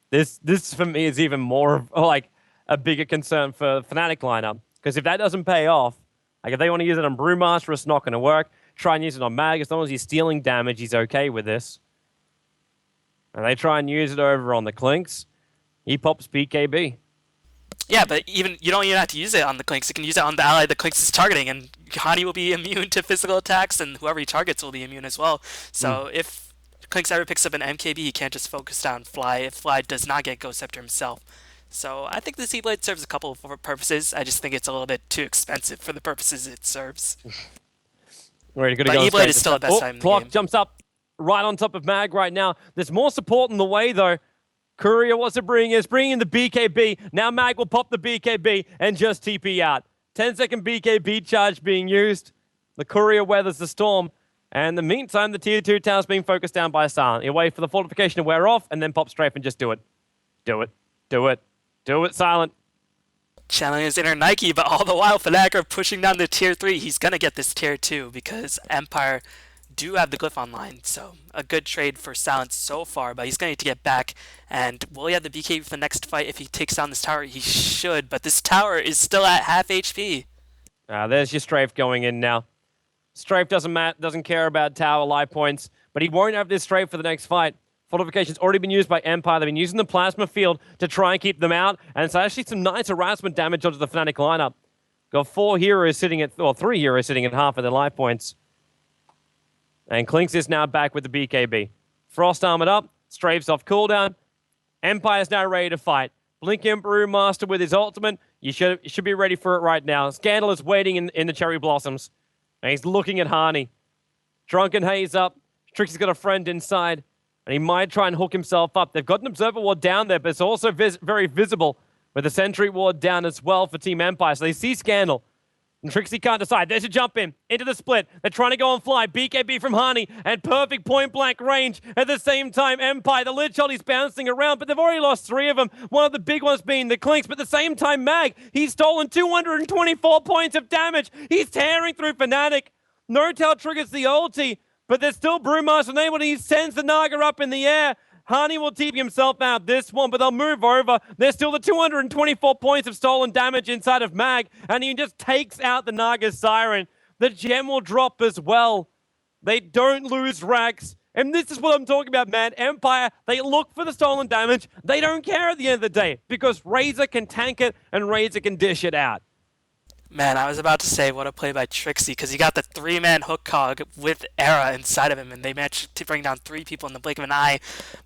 This for me is even more of, like a bigger concern for Fnatic lineup. Because if that doesn't pay off, like if they want to use it on Brewmaster, it's not going to work. Try and use it on Mag. As long as he's stealing damage, he's okay with this. And they try and use it over on the Clinks. He pops BKB. Yeah, but you don't even have to use it on the Clinks. You can use it on the ally the Clinks is targeting, and Hani will be immune to physical attacks, and whoever he targets will be immune as well. So if Clinks ever picks up an MKB, he can't just focus down Fly if Fly does not get Ghost Scepter himself. So I think the Z-Blade serves a couple of purposes. I just think it's a little bit too expensive for the purposes it serves. But E-Blade is still the best time in the Clock game. jumps up right on top of Mag right now. There's more support in the way, though. Courier, what's it bringing? It's bringing the BKB. Now Mag will pop the BKB and just TP out. 10-second BKB charge being used. The Courier weathers the storm. And in the meantime, the Tier 2 tower's being focused down by Silent. He'll wait for the fortification to wear off and then pop strafe and just do it. Do it. Do it. Do it, Silent. Channeling his inner Nike, but all the while Fnatic are pushing down to Tier 3. He's going to get this Tier 2 because Empire do have the Glyph online. So a good trade for Silence so far, but he's going to need to get back. And will he have the BKB for the next fight if he takes down this tower? He should, but this tower is still at half HP. There's your strafe going in now. Strafe doesn't care about tower life points, but he won't have this strafe for the next fight. Fortification's already been used by Empire. They've been using the plasma field to try and keep them out, and it's actually some nice harassment damage onto the Fnatic lineup. Got 3 heroes sitting at half of their life points. And Clinks is now back with the BKB. Frost armored up, strafes off cooldown. Empire's now ready to fight. Blinking Brewmaster with his ultimate. You should be ready for it right now. Scandal is waiting in the cherry blossoms. And he's looking at Hani. Drunken Haze up. Trixie's got a friend inside. And he might try and hook himself up. They've got an Observer Ward down there, but it's also very visible with a Sentry Ward down as well for Team Empire. So they see Scandal. And Trixie can't decide. There's a jump in into the split. They're trying to go on Fly. BKB from Hani and perfect point-blank range. At the same time, Empire, the lid shot, he's bouncing around, but they've already lost 3 of them. One of the big ones being the Clinks, but at the same time, Mag, he's stolen 224 points of damage. He's tearing through Fnatic. No-Tail triggers the ulti, but there's still Brewmaster unable. He sends the Naga up in the air. Hani will TP himself out this one, but they'll move over. There's still the 224 points of stolen damage inside of Mag, and he just takes out the Naga's Siren. The gem will drop as well. They don't lose racks. And this is what I'm talking about, man. Empire, they look for the stolen damage. They don't care at the end of the day, because Razor can tank it, and Razor can dish it out. Man, I was about to say what a play by Trixie, because he got the 3-man hook cog with Era inside of him, and they managed to bring down 3 people in the blink of an eye.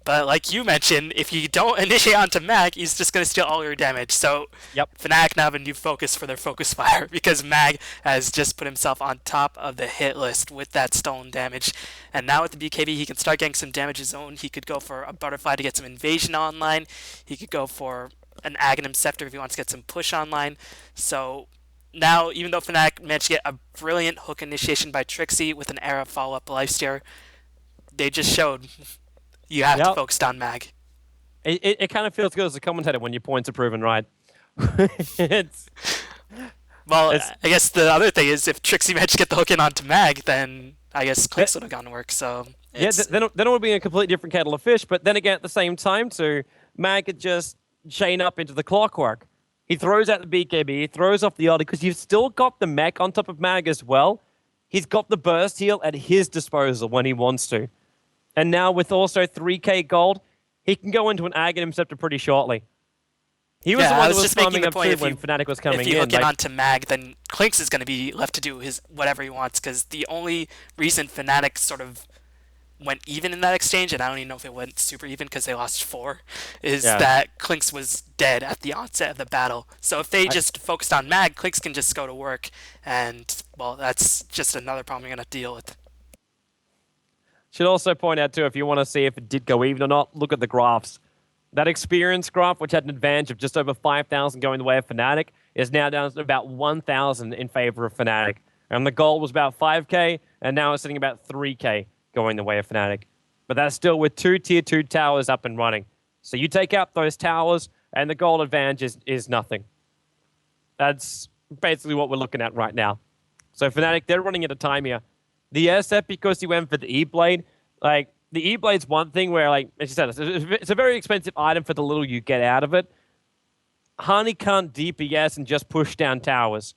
But like you mentioned, if you don't initiate onto Mag, he's just going to steal all your damage. So Fnatic now have a new focus for their focus fire, because Mag has just put himself on top of the hit list with that stolen damage. And now with the BKB, he can start getting some damage of his own. He could go for a Butterfly to get some invasion online. He could go for an Aghanim Scepter if he wants to get some push online. So now, even though Fnatic managed to get a brilliant hook initiation by Trixie with an Era follow-up lifesteal, they just showed you have to focus on Mag. It kind of feels good as a commentator when your points are proven right. I guess the other thing is if Trixie managed to get the hook in onto Mag, then I guess Clinks would have gone to work. So then it would be a completely different kettle of fish. But then again, at the same time, too, Mag could just chain up into the clockwork. He throws out the BKB, he throws off the ulti, because you've still got the mech on top of Mag as well. He's got the burst heal at his disposal when he wants to. And now with also 3k gold, he can go into an Aghanim Scepter pretty shortly. He was the one that was farming up too when Fnatic was coming in. If you hook it onto Mag, then Clinks is going to be left to do his whatever he wants, because the only reason Fnatic sort of went even in that exchange, and I don't even know if it went super even because they lost 4, is that Clinks was dead at the onset of the battle. So if they just focused on Mag, Clinks can just go to work, and, well, that's just another problem you're going to deal with. Should also point out, too, if you want to see if it did go even or not, look at the graphs. That experience graph, which had an advantage of just over 5,000 going the way of Fnatic, is now down to about 1,000 in favor of Fnatic. And the goal was about 5k, and now it's sitting about 3k. Going the way of Fnatic. But that's still with 2 tier 2 towers up and running. So you take out those towers, and the gold advantage is nothing. That's basically what we're looking at right now. So Fnatic, they're running out of time here. The SF, because he went for the E-Blade, like, the E-Blade's one thing where, like, as you said, it's a very expensive item for the little you get out of it. Honey can't DPS and just push down towers.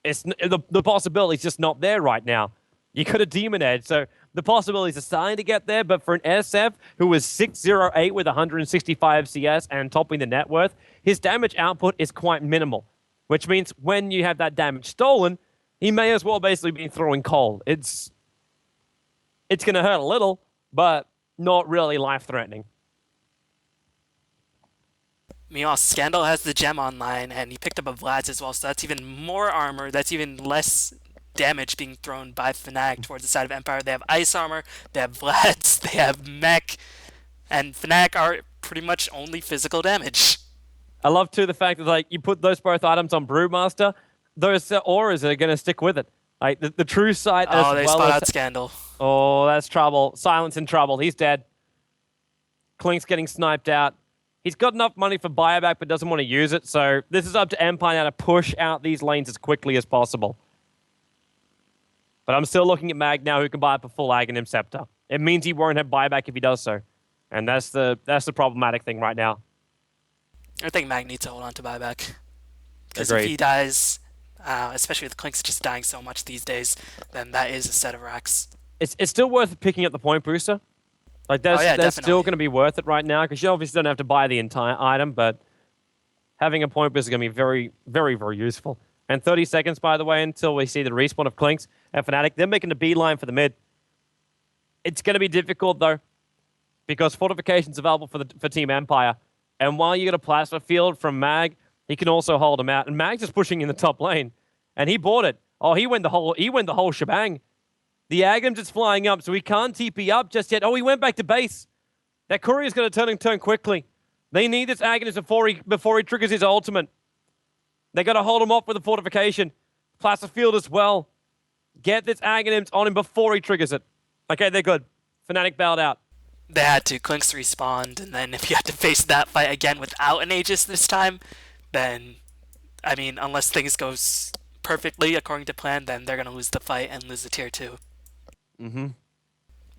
The possibility's just not there right now. You could have Demon Edge, so the possibilities are starting to get there, but for an SF who was 608 with 165 CS and topping the net worth, his damage output is quite minimal, which means when you have that damage stolen, he may as well basically be throwing coal. It's going to hurt a little, but not really life-threatening. Meanwhile, Scandal has the gem online, and he picked up a Vlad's as well, so that's even more armor. That's even less damage being thrown by Fnatic towards the side of Empire. They have ice armor, they have Vlad's, they have mech, and Fnatic are pretty much only physical damage. I love, too, the fact that, like, you put those both items on Brewmaster, those auras are going to stick with it. Like, the true sight as well as... Oh, they spot out Scandal. Oh, that's trouble. Silence in trouble. He's dead. Klink's getting sniped out. He's got enough money for buyback, but doesn't want to use it, so this is up to Empire now to push out these lanes as quickly as possible. But I'm still looking at Mag now, who can buy up a full Aghanim Scepter. It means he won't have buyback if he does so. And that's the problematic thing right now. I think Mag needs to hold on to buyback. Because Agreed. if he dies, especially with Klink's just dying so much these days, then that is a set of racks. It's still worth picking up the point booster. Like, that's still going to be worth it right now, because you obviously don't have to buy the entire item, but having a point boost is going to be very, very, very useful. And 30 seconds, by the way, until we see the respawn of Klinks and Fnatic. They're making a beeline for the mid. It's going to be difficult, though, because Fortification's available for Team Empire. And while you get a plasma field from Mag, he can also hold him out. And Mag's just pushing in the top lane. And he bought it. Oh, he went the whole shebang. The Agham's just flying up, so he can't TP up just yet. Oh, he went back to base. That courier's going to turn quickly. They need this Aghanim before he triggers his ultimate. They got to hold him off with the fortification. Plasma field as well. Get this Aghanim on him before he triggers it. Okay, they're good. Fnatic bailed out. They had to. Klink's respawned, and then if you have to face that fight again without an Aegis this time, then, I mean, unless things go perfectly according to plan, then they're going to lose the fight and lose the tier 2. Mm-hmm.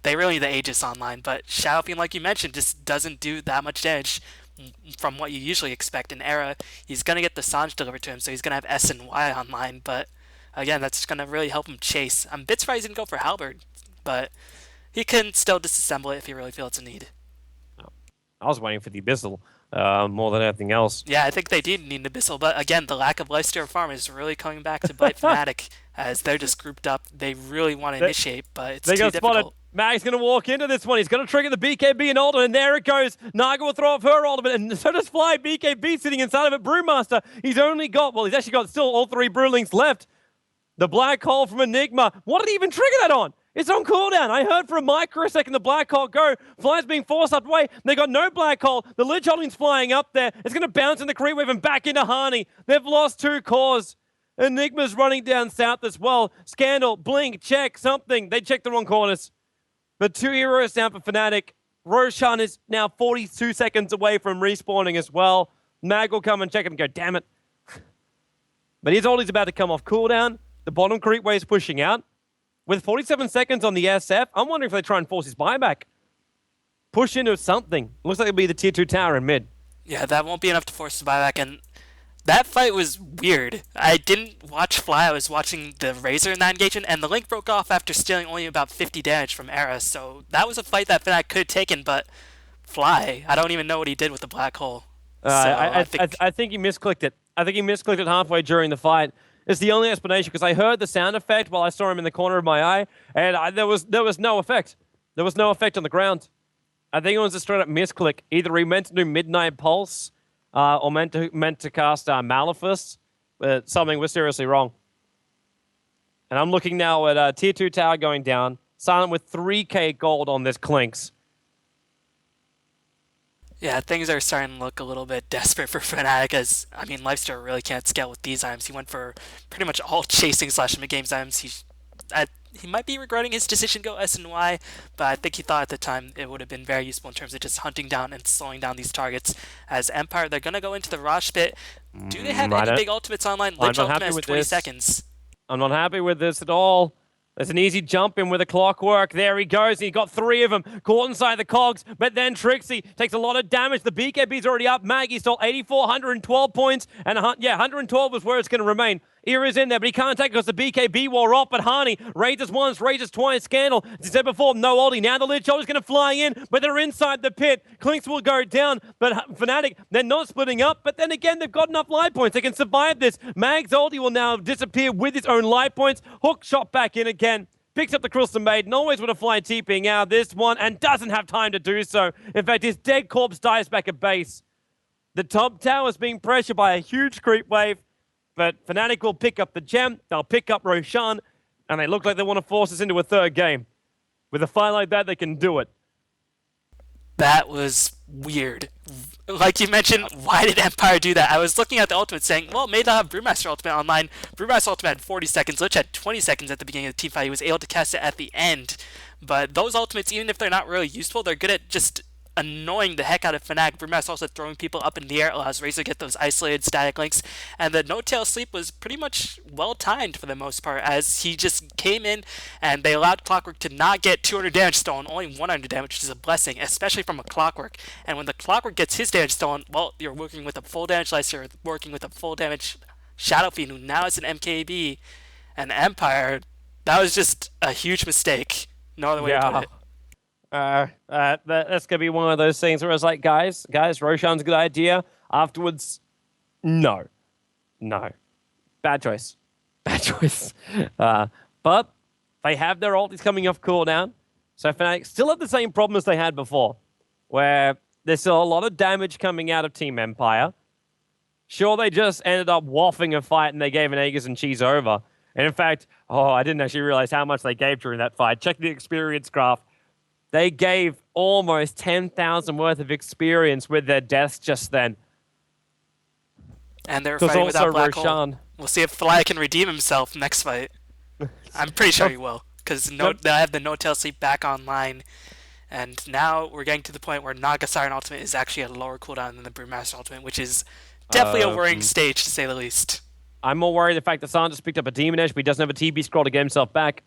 They really need the Aegis online, but Shadow Fiend, like you mentioned, just doesn't do that much damage from what you usually expect in Era. He's going to get the Sange delivered to him, so he's going to have S and Y online, but again, that's going to really help him chase. I'm a bit surprised he didn't go for Halberd, but he can still disassemble it if he really feels it's a need. I was waiting for the Abyssal more than anything else. Yeah, I think they did need an Abyssal, but again, the lack of Lifesteal Farm is really coming back to bite Fnatic as they're just grouped up. They really want to initiate, but it's too difficult. Spotted. Mag's going to walk into this one. He's going to trigger the BKB and ultimate, and there it goes. Naga will throw off her ultimate, and so does Fly. BKB sitting inside of it. Brewmaster, he's actually got still all 3 Brewlings left. The black hole from Enigma. What did he even trigger that on? It's on cooldown. I heard for a microsecond the black hole go. Fly's being forced up away. They got no black hole. The Lich Holding's flying up there. It's going to bounce in the creep wave and back into Hani. They've lost 2 cores. Enigma's running down south as well. Scandal, Blink, check, something. They checked the wrong corners. But 2 heroes down for Fnatic. Roshan is now 42 seconds away from respawning as well. Mag will come and check him and go, damn it. But his ulti's about to come off cooldown. The bottom creep wave is pushing out. With 47 seconds on the SF, I'm wondering if they try and force his buyback. Push into something. Looks like it'll be the tier 2 tower in mid. Yeah, that won't be enough to force the buyback, and that fight was weird. I didn't watch Fly, I was watching the Razor in that engagement, and the link broke off after stealing only about 50 damage from Era, so that was a fight that Fnatic could have taken, but Fly, I don't even know what he did with the black hole. I think he misclicked it. I think he misclicked it halfway during the fight. It's the only explanation, because I heard the sound effect while I saw him in the corner of my eye, and there was no effect. There was no effect on the ground. I think it was a straight-up misclick. Either he meant to do Midnight Pulse, or meant to cast Malefice, but something was seriously wrong. And I'm looking now at Tier 2 tower going down, Silent with 3k gold on this Klinks. Yeah, things are starting to look a little bit desperate for Fnatic, as, I mean, Lifesteal really can't scale with these items. He went for pretty much all chasing / mid-games items. he might be regretting his decision to go SNY, but I think he thought at the time it would have been very useful in terms of just hunting down and slowing down these targets. As Empire, they're going to go into the Rosh pit. Do they have any big ultimates online? Lich ultimate has 20 seconds. I'm not happy with this at all. There's an easy jump in with a clockwork. There he goes. He got 3 of them caught inside the cogs. But then Trixie takes a lot of damage. The BKB's already up. Maggie stole 84, 112 points. And 112 is where it's going to remain. Era's in there, but he can't take it because the BKB wore off. But Hani raises once, raises twice. Scandal, as I said before, no ulti. Now the Lich is going to fly in, but they're inside the pit. Clinks will go down, but Fnatic, they're not splitting up. But then again, they've got enough life points. They can survive this. Mag's ulti will now disappear with his own life points. Hook shot back in again. Picks up the Crystal Maiden, always would have fly TPing out this one, and doesn't have time to do so. In fact, his dead corpse dies back at base. The top tower is being pressured by a huge creep wave. But Fnatic will pick up the gem, they'll pick up Roshan, and they look like they want to force us into a third game. With a fight like that, they can do it. That was weird. Like you mentioned, why did Empire do that? I was looking at the ultimate saying, well, maybe they'll have Brewmaster ultimate online. Brewmaster ultimate had 40 seconds. Lich had 20 seconds at the beginning of the team fight. He was able to cast it at the end. But those ultimates, even if they're not really useful, they're good at just annoying the heck out of Fnatic. Brewmaster also throwing people up in the air allows Razor to get those isolated static links, and the no-tail sleep was pretty much well-timed for the most part, as he just came in and they allowed Clockwork to not get 200 damage stolen, only 100 damage, which is a blessing, especially from a Clockwork. And when the Clockwork gets his damage stolen, well, you're working with a full damage Lycer, working with a full damage Shadow Fiend, who now is an MKB, and Empire, that was just a huge mistake. No other way to put it. That's going to be one of those things where it's like, guys, Roshan's a good idea. Afterwards, no. Bad choice. But they have their ultis coming off cooldown. So Fnatic still have the same problem as they had before, where there's still a lot of damage coming out of Team Empire. Sure, they just ended up waffing a fight and they gave an Aegis and Cheese over. And in fact, I didn't actually realize how much they gave during that fight. Check the experience graph. They gave almost 10,000 worth of experience with their deaths just then. And they're fighting without Black Hole. We'll see if Fly can redeem himself next fight. I'm pretty sure he will, because they have the No-Tail Sleep back online. And now we're getting to the point where Naga Siren Ultimate is actually at a lower cooldown than the Brewmaster Ultimate, which is definitely a worrying stage, to say the least. I'm more worried the fact that San just picked up a Demon Edge, but he doesn't have a TB scroll to get himself back.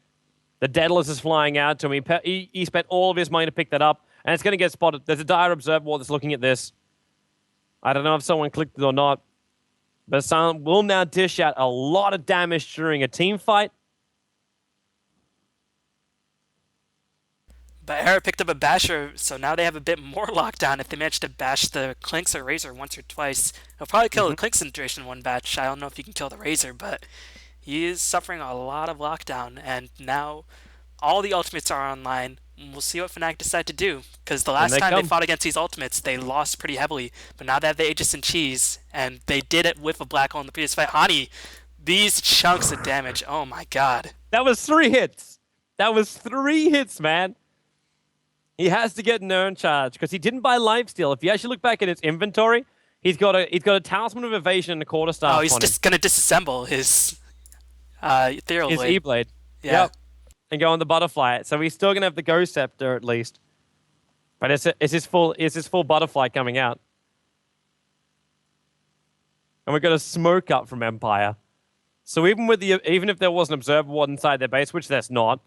The Daedalus is flying out to him. He spent all of his money to pick that up, and it's going to get spotted. There's a Dire Observer that's looking at this. I don't know if someone clicked it or not, but San will now dish out a lot of damage during a team fight. But Era picked up a Basher, so now they have a bit more lockdown if they manage to bash the Clinks or Razor once or twice. He'll probably kill the Clinks in duration one batch. I don't know if he can kill the Razor, but he is suffering a lot of lockdown, and now all the ultimates are online. We'll see what Fnatic decide to do, because the last time they fought against these ultimates, they lost pretty heavily. But now they have the Aegis and Cheese, and they did it with a Black Hole in the previous fight. Hani, these chunks of damage, oh my god. That was 3 hits. That was 3 hits, man. He has to get Nern charge, because he didn't buy Lifesteal. If you actually look back at his inventory, he's got a Talisman of Evasion and a Quarterstaff. Oh, he's just going to disassemble his Ethereal Blade. His E-Blade. Yeah. Yep. And go on the Butterfly. So he's still going to have the Ghost Scepter at least. But it's his full Butterfly coming out. And we've got a smoke up from Empire. So even if there was an Observer Ward inside their base, which there's not,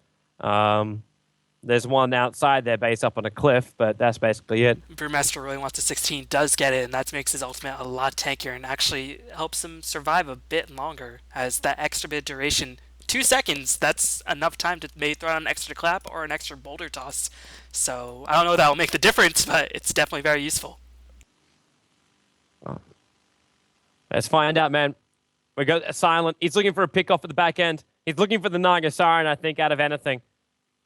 there's one outside their base up on a cliff, but that's basically it. Brewmaster really wants to 16, does get it, and that makes his ultimate a lot tankier and actually helps him survive a bit longer, as that extra bit of duration, 2 seconds, that's enough time to maybe throw out an extra clap or an extra boulder toss. So I don't know if that will make the difference, but it's definitely very useful. Let's find out, man. We got Silent. He's looking for a pick off at the back end. He's looking for the Naga Siren, I think, out of anything.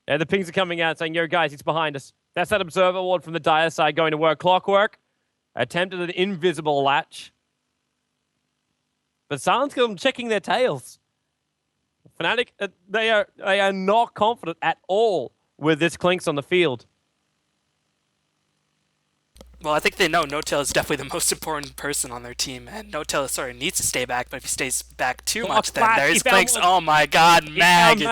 Yeah, the pings are coming out saying, yo, guys, he's behind us. That's that Observer Ward from the Dire side going to work. Clockwork attempted an invisible latch. But Silent's got them checking their tails. Fnatic, they are not confident at all with this Clinks on the field. Well, I think they know No-Tail is definitely the most important person on their team, and No-Tail needs to stay back, but if he stays back too much, then there's Clinks. Oh my god, Mag!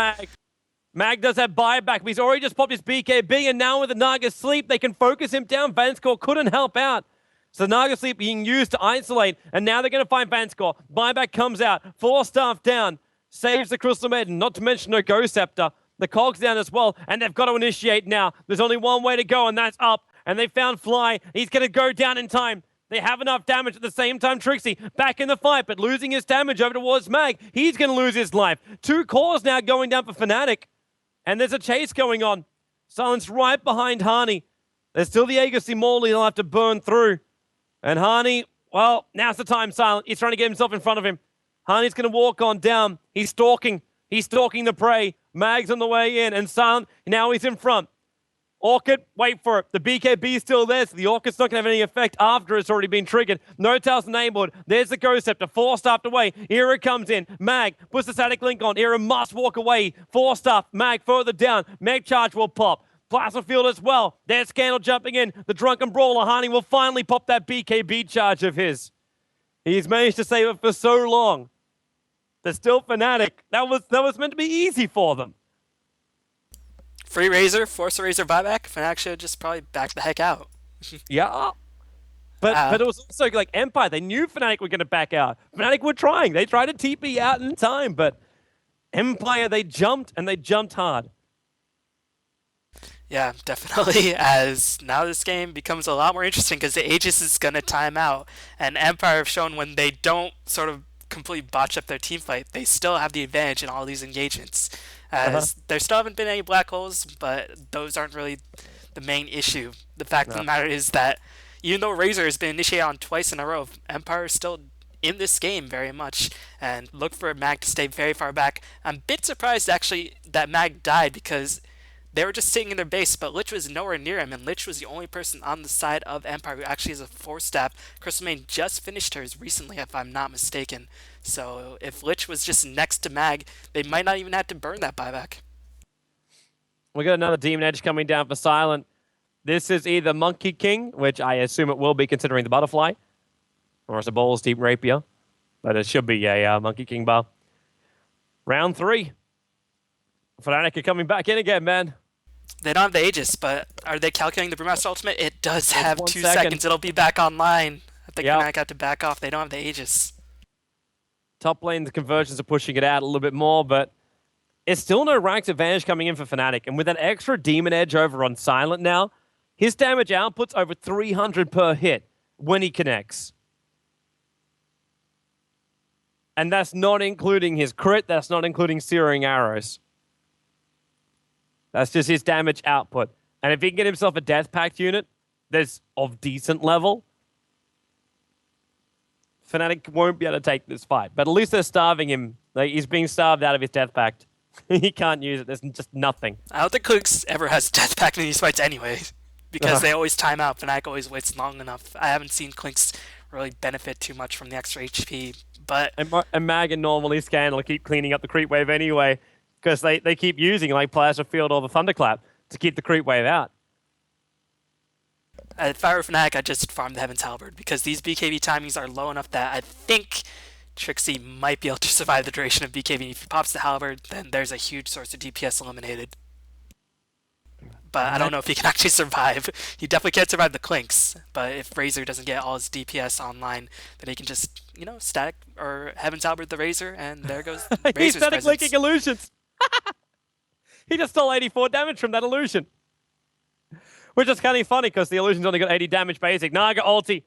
Mag does have buyback, but he's already just popped his BKB, and now with the Naga Sleep, they can focus him down. Vanscore couldn't help out. So Naga Sleep being used to isolate, and now they're going to find Vanscore. Buyback comes out, 4 staff down, saves the Crystal Maiden, not to mention no Ghost Scepter. The Cog's down as well, and they've got to initiate now. There's only one way to go, and that's up. And they found Fly. He's going to go down in time. They have enough damage at the same time. Trixie back in the fight, but losing his damage over towards Mag. He's going to lose his life. 2 cores now going down for Fnatic. And there's a chase going on. Silence right behind Hani. There's still the Agassi Morley he'll have to burn through. And Hani, well, now's the time, Silent. He's trying to get himself in front of him. Hani's going to walk on down. He's stalking. He's stalking the prey. Mag's on the way in, and Silent, now he's in front. Orchid, wait for it. The BKB is still there, so the Orchid's not going to have any effect after it's already been triggered. No Tail's enabled. There's the Ghost Scepter. 4 staffed away. Era comes in. Mag puts the static link on. Era must walk away. 4 staff. Mag further down. Meg charge will pop. Plasma field as well. There's Scandal jumping in. The Drunken Brawler, Hani, will finally pop that BKB charge of his. He's managed to save it for so long. They're still Fnatic. That was meant to be easy for them. Free Razor, force a Razor buyback. Fnatic should just probably back the heck out. Yeah. But it was also like Empire. They knew Fnatic were going to back out. Fnatic were trying. They tried to TP out in time, but Empire, they jumped, and they jumped hard. Yeah, definitely, as now this game becomes a lot more interesting because the Aegis is going to time out, and Empire have shown when they don't sort of completely botch up their team fight, they still have the advantage in all these engagements. As there still haven't been any black holes, but those aren't really the main issue. The fact of the matter is that even though Razor has been initiated on twice in a row, Empire is still in this game very much, and look for Mag to stay very far back. I'm a bit surprised actually that Mag died because they were just sitting in their base, but Lich was nowhere near him, and Lich was the only person on the side of Empire who actually has a 4-staff. Crystal Maiden just finished hers recently, if I'm not mistaken. So if Lich was just next to Mag, they might not even have to burn that buyback. We got another Demon Edge coming down for Silent. This is either Monkey King, which I assume it will be considering the Butterfly, or it's a Balls Deep Rapier, but it should be a Monkey King bar. Round 3. Fnatic are coming back in again, man. They don't have the Aegis, but are they calculating the Brewmaster Ultimate? It does have 2 second. seconds. It'll be back online. I think Fnatic have to back off. They don't have the Aegis. Top lane, the conversions are pushing it out a little bit more, but it's still no ranks advantage coming in for Fnatic. And with that extra Demon Edge over on Silent now, his damage output's over 300 per hit when he connects. And that's not including his crit, that's not including searing arrows. That's just his damage output. And if he can get himself a Death Pact unit that's of decent level, Fnatic won't be able to take this fight. But at least they're starving him. Like, he's being starved out of his Death Pact. He can't use it. There's just nothing. I don't think Clix ever has Death Pact in these fights anyway, because they always time out. Fnatic always waits long enough. I haven't seen Clix really benefit too much from the extra HP. But and Mag and normally Scandal keep cleaning up the creep wave anyway, because they keep using like Plasma Field or the Thunderclap to keep the creep wave out. If I were Fnatic, I'd just farm the Heaven's Halberd, because these BKB timings are low enough that I think Trixie might be able to survive the duration of BKB. If he pops the Halberd, then there's a huge source of DPS eliminated. But I don't know if he can actually survive. He definitely can't survive the Clinks, but if Razor doesn't get all his DPS online, then he can just, static or Heaven's Halberd the Razor, and there goes Razor's He's static presence. linking illusions. He just stole 84 damage from that illusion. Which is kind of funny because the illusion's only got 80 damage basic. Naga ulti.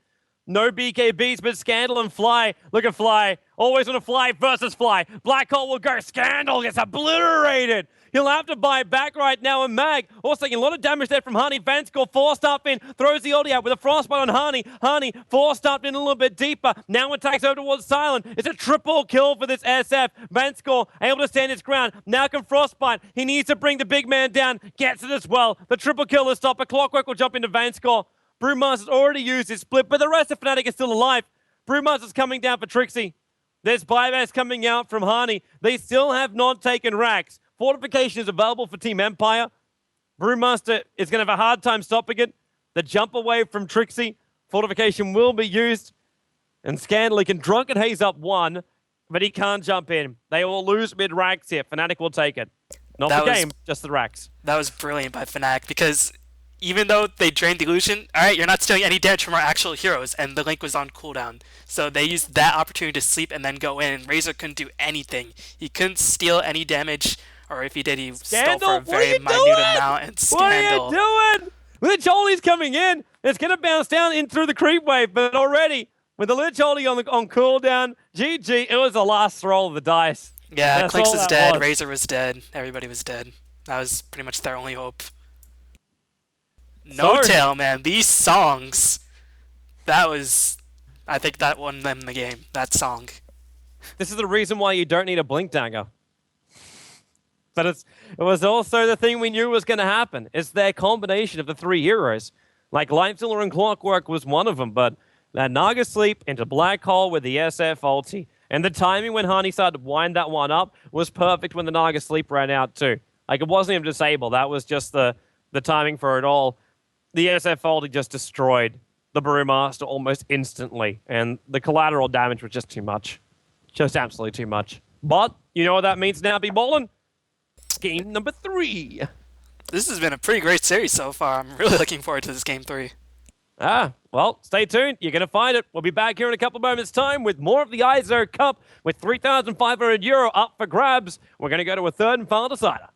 No BKBs, but Scandal and Fly. Look at Fly. Always on a Fly versus Fly. Black Hole will go. Scandal gets obliterated. He'll have to buy back right now. And Mag also taking a lot of damage there from Hani. Vanscore forced up in. Throws the ulti out with a frostbite on Hani. Hani forced up in a little bit deeper. Now attacks over towards Silent. It's a triple kill for this SF. Vanscore able to stand his ground. Now can frostbite. He needs to bring the big man down. Gets it as well. The triple kill is stopped. A Clockwork will jump into Vanscore. Brewmaster's already used his split, but the rest of Fnatic is still alive. Brewmaster's coming down for Trixie. There's buybacks coming out from Hani. They still have not taken racks. Fortification is available for Team Empire. Brewmaster is going to have a hard time stopping it. The jump away from Trixie. Fortification will be used. And Scandal can Drunken Haze up 1, but he can't jump in. They will lose mid-racks here. Fnatic will take it. Not That the was- game, just the racks. That was brilliant by Fnatic because even though they drained the illusion, alright, you're not stealing any damage from our actual heroes, and the Link was on cooldown. So they used that opportunity to sleep and then go in, and Razor couldn't do anything. He couldn't steal any damage, or if he did, he stole for a very minute amount. And Scandal. What are you doing? Lich Holy's coming in. It's going to bounce down in through the creep wave, but already, with the Lich Holy on cooldown, GG, it was the last roll of the dice. Yeah, That's Clinks all was that dead, was. Razor was dead, everybody was dead. That was pretty much their only hope. No So- Tail, man. These songs. That was. I think that won them the game. That song. This is the reason why you don't need a blink dagger. But it was also the thing we knew was going to happen. It's their combination of the three heroes. Like Lightfiller and Clockwork was one of them, but that Naga Sleep into Black Hole with the SF ulti. And the timing when Honey started to wind that one up was perfect when the Naga Sleep ran out too. Like it wasn't even disable. That was just the timing for it all. The SF ulti just destroyed the Brewmaster almost instantly. And the collateral damage was just too much. Just absolutely too much. But you know what that means now, be ballin'? Game number 3. This has been a pretty great series so far. I'm really looking forward to this game 3. Well, stay tuned. You're going to find it. We'll be back here in a couple of moments' time with more of the Eizo Cup with €3,500 up for grabs. We're going to go to a third and final decider.